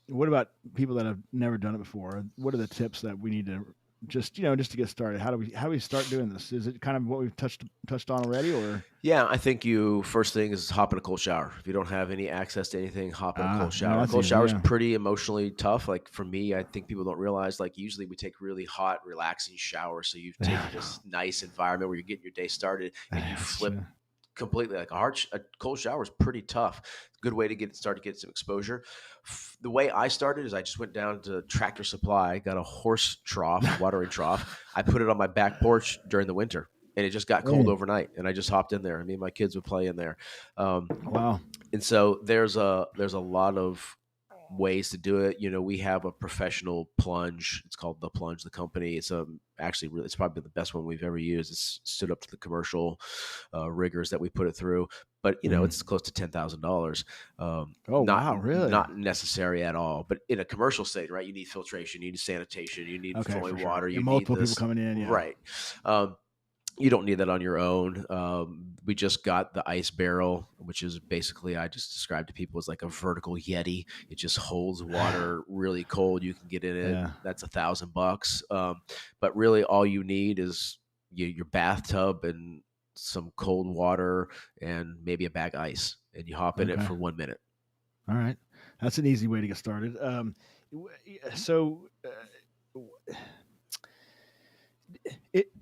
what about people that have never done it before? What are the tips that we need to just to get started? How do we start doing this? Is it kind of what we've touched on already, or Yeah, I think you first thing is hop in a cold shower. If you don't have any access to anything, hop in a cold yeah, shower. that's Cold easy. shower is Yeah. pretty emotionally tough. Like for me, I think people don't realize like usually we take really hot, relaxing showers. So you take Yeah, this nice environment where you're getting your day started and you that's flip true. completely like a cold shower is pretty tough. Good way to start to get some exposure. The way I started is I just went down to Tractor Supply, got a horse trough, watering trough. I put it on my back porch during the winter, and it just got cold Hey, overnight. And I just hopped in there. I mean, my kids would play in there. Um, wow. and so there's a lot of ways to do it. We have a professional plunge. It's called The Plunge, the company. It's actually really, it's probably the best one we've ever used. It's stood up to the commercial rigors that we put it through. But Mhm. it's close to $10,000. Oh Not wow, really? not necessary at all. But in a commercial setting, right? You need filtration, you need sanitation, you need Okay, flowing for sure. water, Yeah, you need multiple people this, coming in. Yeah. right? Um, You don't need that on your own. We just got the ice barrel, which is basically, I just described to people as like a vertical Yeti. It just holds water really cold. You can get in it. Yeah. That's $1,000. But really, all you need is your bathtub and some cold water and maybe a bag of ice, and you hop in it Okay. for 1 minute. All right. That's an easy way to get started. So,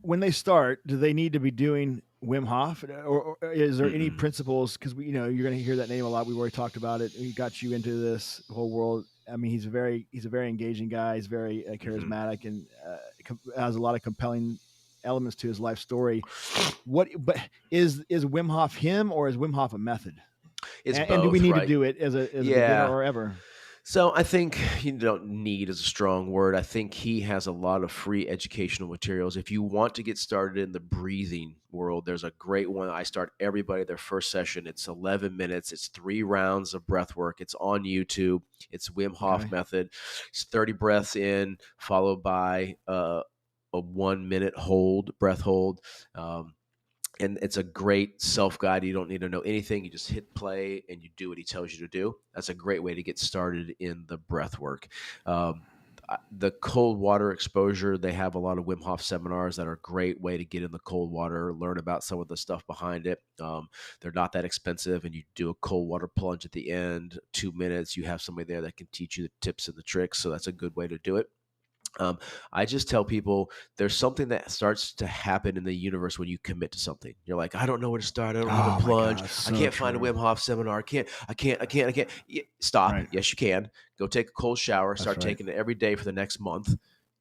when they start, do they need to be doing Wim Hof, or is there any Mm-mm. principles? Because you're going to hear that name a lot. We've already talked about it. He got you into this whole world. I mean, he's a very engaging guy. He's very Mhm. charismatic and has a lot of compelling elements to his life story. But is Wim Hof him, or is Wim Hof a method? It's And do we both, need to right? do it as a beginner Yeah. or ever? So I think you don't need is a strong word. I think he has a lot of free educational materials. If you want to get started in the breathing world, there's a great one. I start everybody their first session. It's 11 minutes. It's 3 rounds of breath work. It's on YouTube. It's Wim Hof Okay. method. It's 30 breaths in, followed by a 1 minute breath hold. And it's a great self guide. You don't need to know anything. You just hit play and you do what he tells you to do. That's a great way to get started in the breath work. The cold water exposure, they have a lot of Wim Hof seminars that are a great way to get in the cold water, learn about some of the stuff behind it. They're not that expensive, and you do a cold water plunge at the end, 2 minutes. You have somebody there that can teach you the tips and the tricks. So that's a good way to do it. I just tell people there's something that starts to happen in the universe when you commit to something. You're like, I don't know where to start. I don't have a Oh my plunge. gosh, I so can't find a true. Wim Hof seminar. I can't. Stop. Right. Yes, you can. Go take a cold shower. That's Start right. taking it every day for the next month.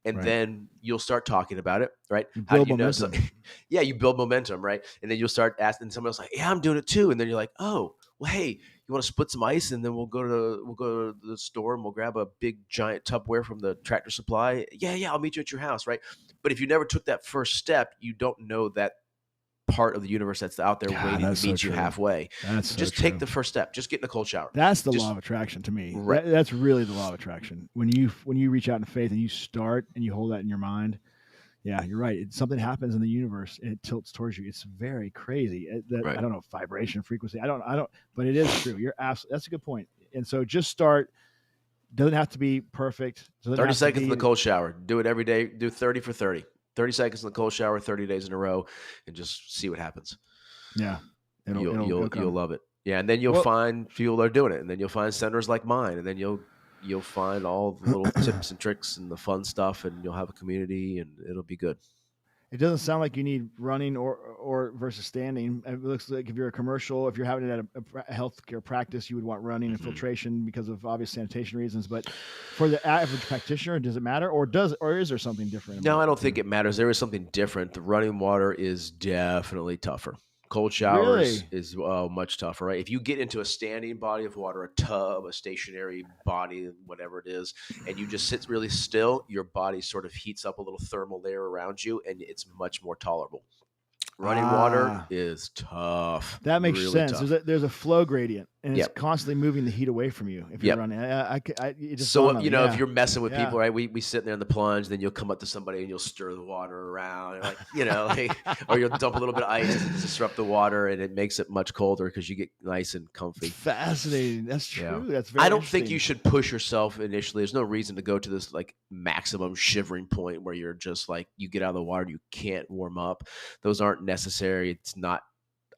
And Right. then you'll start talking about it, right? You How do build you know? So, momentum. yeah, you build momentum, right? And then you'll start asking someone else, like, "Yeah, I'm doing it too." And then you're like, "Oh, well, hey, you want to split some ice, and then we'll go to the store and we'll grab a big giant Tupperware from the Tractor Supply. Yeah, I'll meet you at your house, right? But if you never took that first step, you don't know that part of the universe that's out there God, waiting to that's so meet you true. halfway. That's So so just take true. the first step. Just get in a cold shower. That's the law Just of attraction to me. right. That's really the law of attraction. When you reach out in faith and you start and you hold that in your mind, yeah, you're right. Something happens in the universe and it tilts towards you. It's very crazy. I Right. don't know, vibration, frequency. I don't, but it is true. You're absolutely. That's a good point. And so just start. Doesn't have to be perfect. Doesn't 30 have to seconds in the be. cold shower. Do it every day. Do 30 for 30. 30 seconds in the cold shower, 30 days in a row, and just see what happens. Yeah, You'll it'll come. love it. Yeah, and then you'll Well, find people that are doing it, and then you'll find centers like mine, and then you'll find all the little tips and tricks and the fun stuff, and you'll have a community, and it'll be good. it doesn't sound like you need running or versus standing. It looks like if you're a commercial, if you're having it at a healthcare practice, you would want running and Mhm. filtration because of obvious sanitation reasons. But for the average practitioner, does it matter, or is there something different No, about I the don't think two? it matters. There is something different. The running water is definitely tougher. Cold showers Really? is much tougher, right? If you get into a standing body of water, a tub, a stationary body, whatever it is, and you just sit really still, your body sort of heats up a little thermal layer around you, and it's much more tolerable. Running water Ah, is tough, that makes really sense. tough. There's a flow gradient, and it's Yep. constantly moving the heat away from you if you're Yep. running. It just So, dawned on you me. know, if Yeah, you're messing with yeah. people, right? We sit there in the plunge, then you'll come up to somebody and you'll stir the water around, and like, like, or you'll dump a little bit of ice to disrupt the water, and it makes it much colder because you get nice and It's comfy. fascinating. That's Yeah. true. That's I very don't think you interesting. should push yourself initially. There's no reason to go to this like maximum shivering point where you're just like, you get out of the water, you can't warm up. Those aren't necessary. It's not,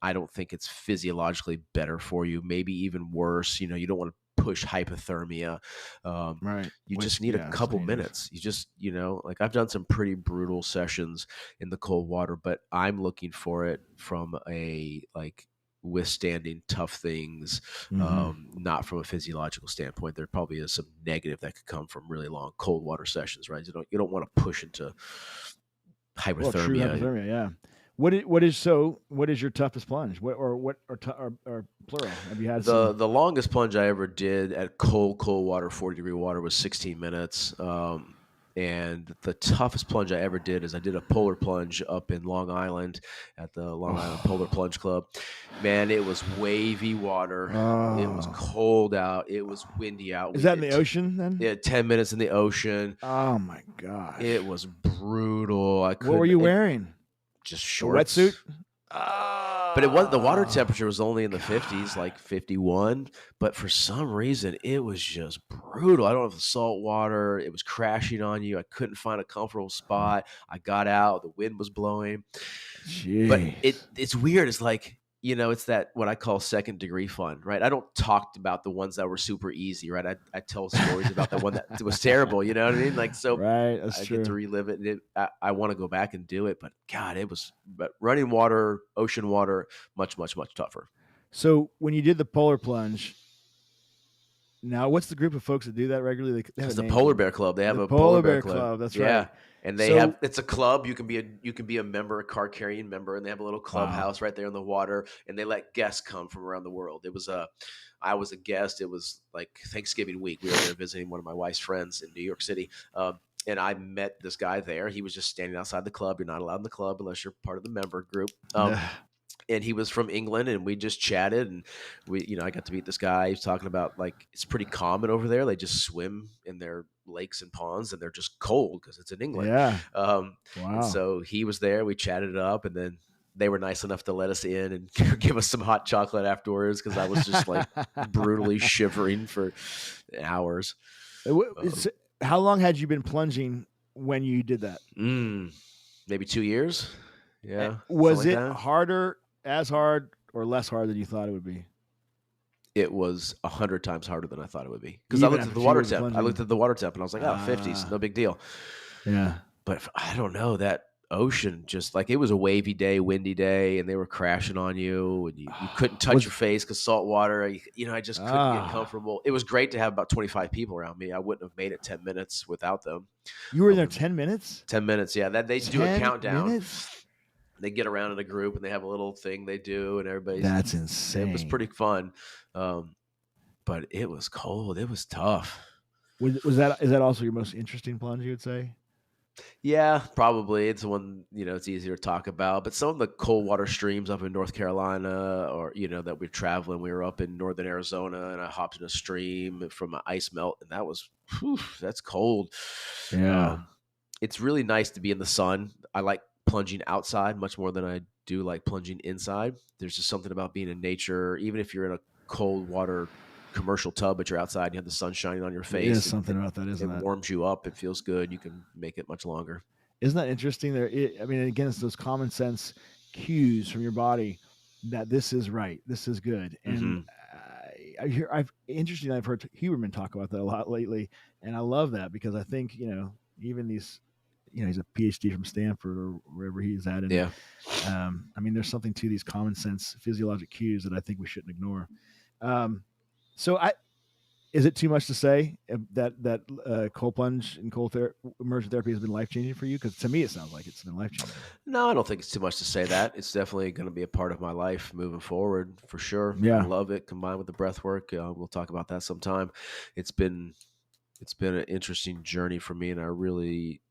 I don't think it's physiologically better for you. Maybe even worse. You don't want to push hypothermia. Um, Right. you just Which, need a yeah, it's couple dangerous. minutes. You just, like I've done some pretty brutal sessions in the cold water, but I'm looking for it from a like withstanding tough things, Mm-hmm. not from a physiological standpoint. There probably is some negative that could come from really long cold water sessions, right? You don't want to push into Well, true hypothermia. hypothermia. Yeah. What is your toughest plunge? Or plural? Have you had The some? the longest plunge I ever did at cold water, 40-degree water was 16 minutes. And the toughest plunge I ever did is I did a polar plunge up in Long Island at the Long Island Polar Oh, Plunge Club. Man, it was wavy water. It was oh. cold out. It was windy out. Is We that in did the ocean then? 10 minutes in the ocean. Oh my It gosh. was brutal. I What were couldn't. you wearing? just A wetsuit? shorts. But it was the water Oh, temperature was only in the 50s, God. like 51, but for some reason, it was just brutal. I don't know if the salt water, it was crashing on you. I couldn't find a comfortable spot. I got out, the wind was blowing. But Jeez. it's weird. It's like, it's that what I call second degree fun, right? I don't talk about the ones that were super easy, right? I tell stories about the one that was terrible, you know what I mean? Like, so Right, that's I get to true. relive it. And I want to go back and do it, but God, but running water, ocean water, much, much, much tougher. So when you did the polar plunge, now what's the group of folks that do that regularly? They have a It's the name for Polar it. Bear Club. They have The a Polar Polar Bear Bear Club. Club. That's Yeah. right. And So it's a club. You can be a member, a card carrying member, and they have a little wow. clubhouse right there in the water, and they let guests come from around the world. I was a guest. It was like Thanksgiving week. We were there visiting one of my wife's friends in New York City. And I met this guy there. He was just standing outside the club. You're not allowed in the club unless you're part of the member group. And he was from England, and we just chatted, and I got to meet this guy. He's talking about, like, it's pretty common over there. They just swim in their lakes and ponds, and they're just cold because it's in England. Yeah. And Wow. so he was there. We chatted it up, and then they were nice enough to let us in and give us some hot chocolate afterwards because I was just like brutally shivering for hours. Um, How long had you been plunging when you did that? Maybe 2 years. Yeah, something Was like it that. harder, as hard, or less hard than you thought it would be? It was 100 times harder than I thought it would be because I Even looked at after the two water years of temp. I looked plunging? at the water temp and I was like, oh, 50s, Uh, no big deal. yeah. But I don't know, that ocean, just like, it was a wavy day, windy day, and they were crashing on you, and you couldn't touch Was your face because salt water. I just couldn't get ah, comfortable. It was great to have about 25 people around me. I wouldn't have made it 10 minutes without them. you were in there It was 10 minutes? 10 minutes. Yeah, that they do a 10 countdown. minutes? They get around in a group and they have a little thing they do, and That's it was pretty insane. fun. Um, but it was cold. It was tough. Is that also your most interesting plunge, you would say? Yeah, probably. It's one, it's easier to talk about. But some of the cold water streams up in North Carolina, or, that we're traveling, we were up in northern Arizona, and I hopped in a stream from an ice melt, and that's cold. Yeah. It's really nice to be in the sun. I like plunging outside much more than I do like plunging inside. There's just something about being in nature, even if you're in a cold water commercial tub, but you're outside and you have the sun shining on your There is face. something about that, It isn't that? warms you up. It feels good. You can make it much longer. Isn't that interesting? I mean, again, it's those common sense cues from your body that this is right, this is good. And Hmm. I've heard Huberman talk about that a lot lately, and I love that because I think even these, he's a PhD from Stanford or wherever he's at, and Yeah. I mean, there's something to these common sense physiologic cues that I think we shouldn't ignore. Um, so is it too much to say that cold plunge and immersion therapy has been life changing for you? Because to me, it sounds like it's been life changing. No, I don't think it's too much to say that. It's definitely going to be a part of my life moving forward for sure. I Yeah, love it combined with the breath work. We'll talk about that sometime. It's been it's been an interesting journey for me, and I really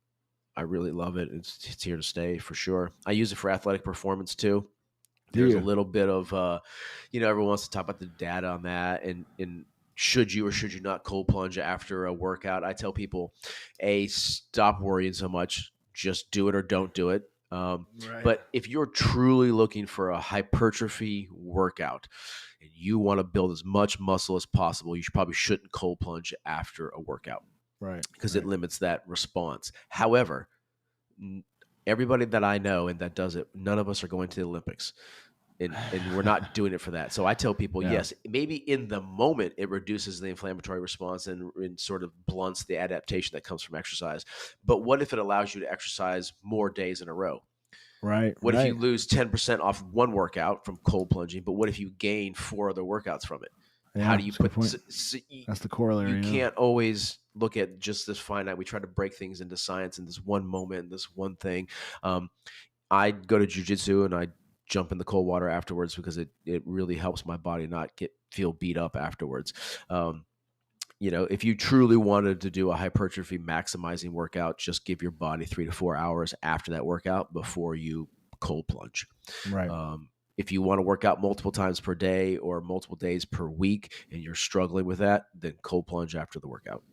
love it. It's here to stay for sure. I use it for athletic performance too. do There's a you? little bit of everyone wants to talk about the data on that, and should you or should you not cold plunge after a workout. I tell people, stop worrying so much, just do it or don't do it. Right. But if you're truly looking for a hypertrophy workout and you want to build as much muscle as possible, probably shouldn't cold plunge after a workout Right. because it Right. limits that response. However, everybody that I know and that does it, none of us are going to the Olympics. And we're not doing it for that. So I tell people, Yeah. yes, maybe in the moment it reduces the inflammatory response and sort of blunts the adaptation that comes from exercise. But what if it allows you to exercise more days in a row? Right. What if you Right. lose 10% off one workout from cold plunging, but what if you gain 4 other workouts from it? How Yeah. do you That's a good put point. That's the you corollary. Yeah. can't always look at just this finite. We try to break things into science in this one moment, this one thing. Um, I go to jujitsu and I jump in the cold water afterwards because it really helps my body not feel beat up afterwards. If you truly wanted to do a hypertrophy maximizing workout, just give your body 3 to 4 hours after that workout before you cold plunge. Right. If you want to work out multiple times per day or multiple days per week and you're struggling with that, then cold plunge after the workout.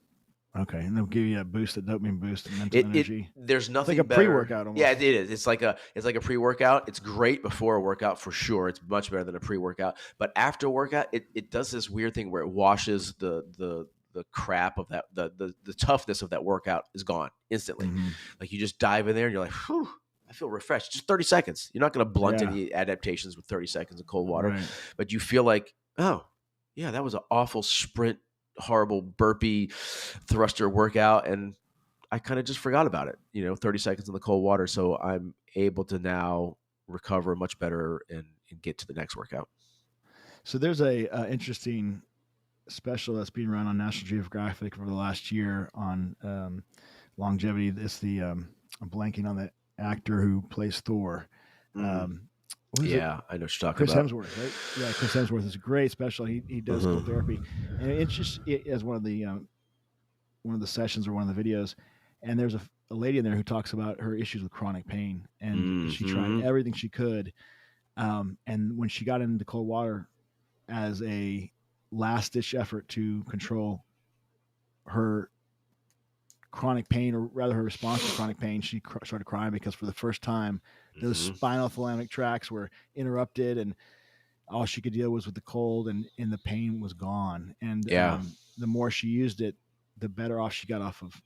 Okay, and they'll give you a boost, a dopamine boost, and mental energy. There's It's like nothing a better. pre-workout Yeah, almost. it is. It's like a pre-workout. It's great before a workout for sure. It's much better than a pre-workout. But after a workout, it does this weird thing where it washes the crap of that the toughness of that workout is gone instantly. Mm-hmm. Like you just dive in there and you're like, whew, I feel refreshed. Just 30 seconds. You're not going to blunt Yeah, any adaptations with 30 seconds of cold water, right. but you feel like, oh, yeah, that was an awful sprint, horrible burpee thruster workout, and I kind of just forgot about it, 30 seconds in the cold water. So I'm able to now recover much better and get to the next workout. So there's a interesting special that's being run on National Geographic for the last year on longevity. It's the I'm blanking on the actor who plays Thor. Mm, What is it? yeah, I know what you're talking Chris about. Hemsworth, right? Yeah, Chris Hemsworth is a great special. He does cold therapy, and it's just as one of the sessions or one of the videos. And there's a lady in there who talks about her issues with chronic pain, and she tried Mm-hmm. everything she could. And when she got into cold water as a last ditch effort to control her chronic pain, or rather her response to chronic pain, she started crying because for the first time, those Mm-hmm. spinal thalamic tracts were interrupted, and all she could deal was with the cold, and the pain was gone. And Yeah. the more she used it, the better off she got off of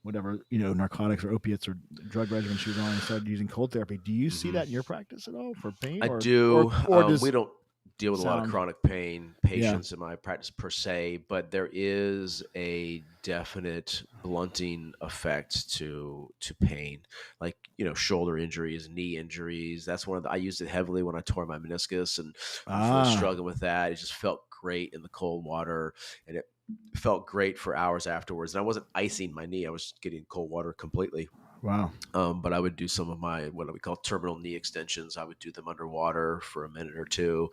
whatever, narcotics or opiates or drug regimen she was on, and started using cold therapy. Do you see Mm-hmm. that in your practice at all for pain, I or do. We does don't deal with a lot of sound? chronic pain Yeah. patients in my practice per se, but there is a definite blunting effect to pain, like shoulder injuries, knee injuries. That's one of I used it heavily when I tore my meniscus and was really Ah, struggling with that. It just felt great in the cold water, and it felt great for hours afterwards. And I wasn't icing my knee; I was getting cold water completely. wow. But I would do some of my what we call terminal knee extensions. I would do them underwater for a minute or two.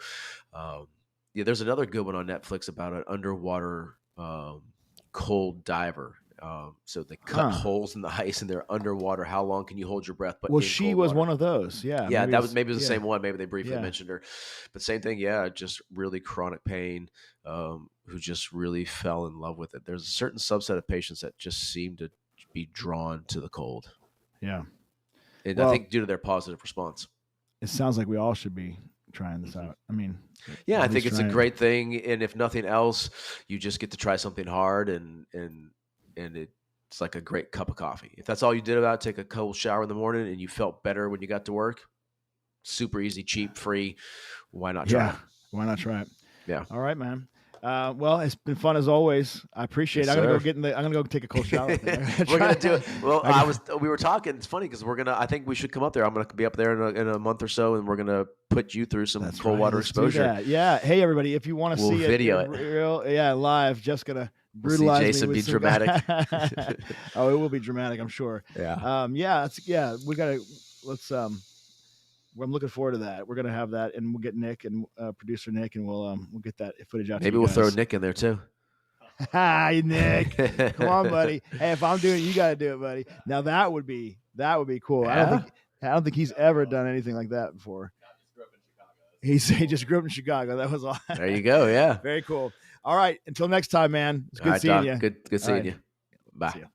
Um, yeah, there's another good one on Netflix about an underwater cold diver. So they cut Huh. holes in the ice and they're underwater. How long can you hold your breath, but Well, in she cold was water? one of those. Yeah, Yeah, that was maybe it was the yeah, same one. Maybe they briefly yeah. mentioned her, but same thing. Yeah, just really chronic pain. Who just really fell in love with it. There's a certain subset of patients that just seem to be drawn to the cold, Yeah. and I Well, think due to their positive response. it sounds like we all should be trying this Mhm. out. I mean, Yeah, I at think least it's a try it. great thing, and if nothing else, you just get to try something hard, and it's like a great cup of coffee. If that's all you did about it, take a cold shower in the morning, and you felt better when you got to work, super easy, cheap, free. Why not try Yeah. it? Why not try it? Yeah. All right, man. Well, it's been fun as always. I appreciate Yes, it. I'm gonna go sir. get in the. I'm gonna go take a cold shower. I think. I'm gonna We're try. gonna do it. Well, I got, we were talking. It's funny because I think we should come up there. I'm gonna be up there in a month or so, and we're gonna put you through some that's cold right. water Let's do exposure. that. Yeah. Hey, everybody, if you want to We'll see it video it. real, yeah, live, just gonna We'll see brutalize me Jason with be some. dramatic. Oh, it will be dramatic, I'm sure. Yeah. Yeah. We gotta. Let's. I'm looking forward to that. We're gonna have that, and we'll get Nick and producer Nick, and we'll get that footage out to Maybe you we'll throw guys. Nick in there too. Hi, Nick. Come on, buddy. Hey, if I'm doing it, you got to do it, buddy. Now that would be cool. Yeah. I don't think he's ever done anything like that before. He just grew up in Chicago. That was all. There you go. Yeah. Very cool. All right. Until next time, man. It's All good right, seeing Doc. you. Good All seeing right. you. Bye. See ya.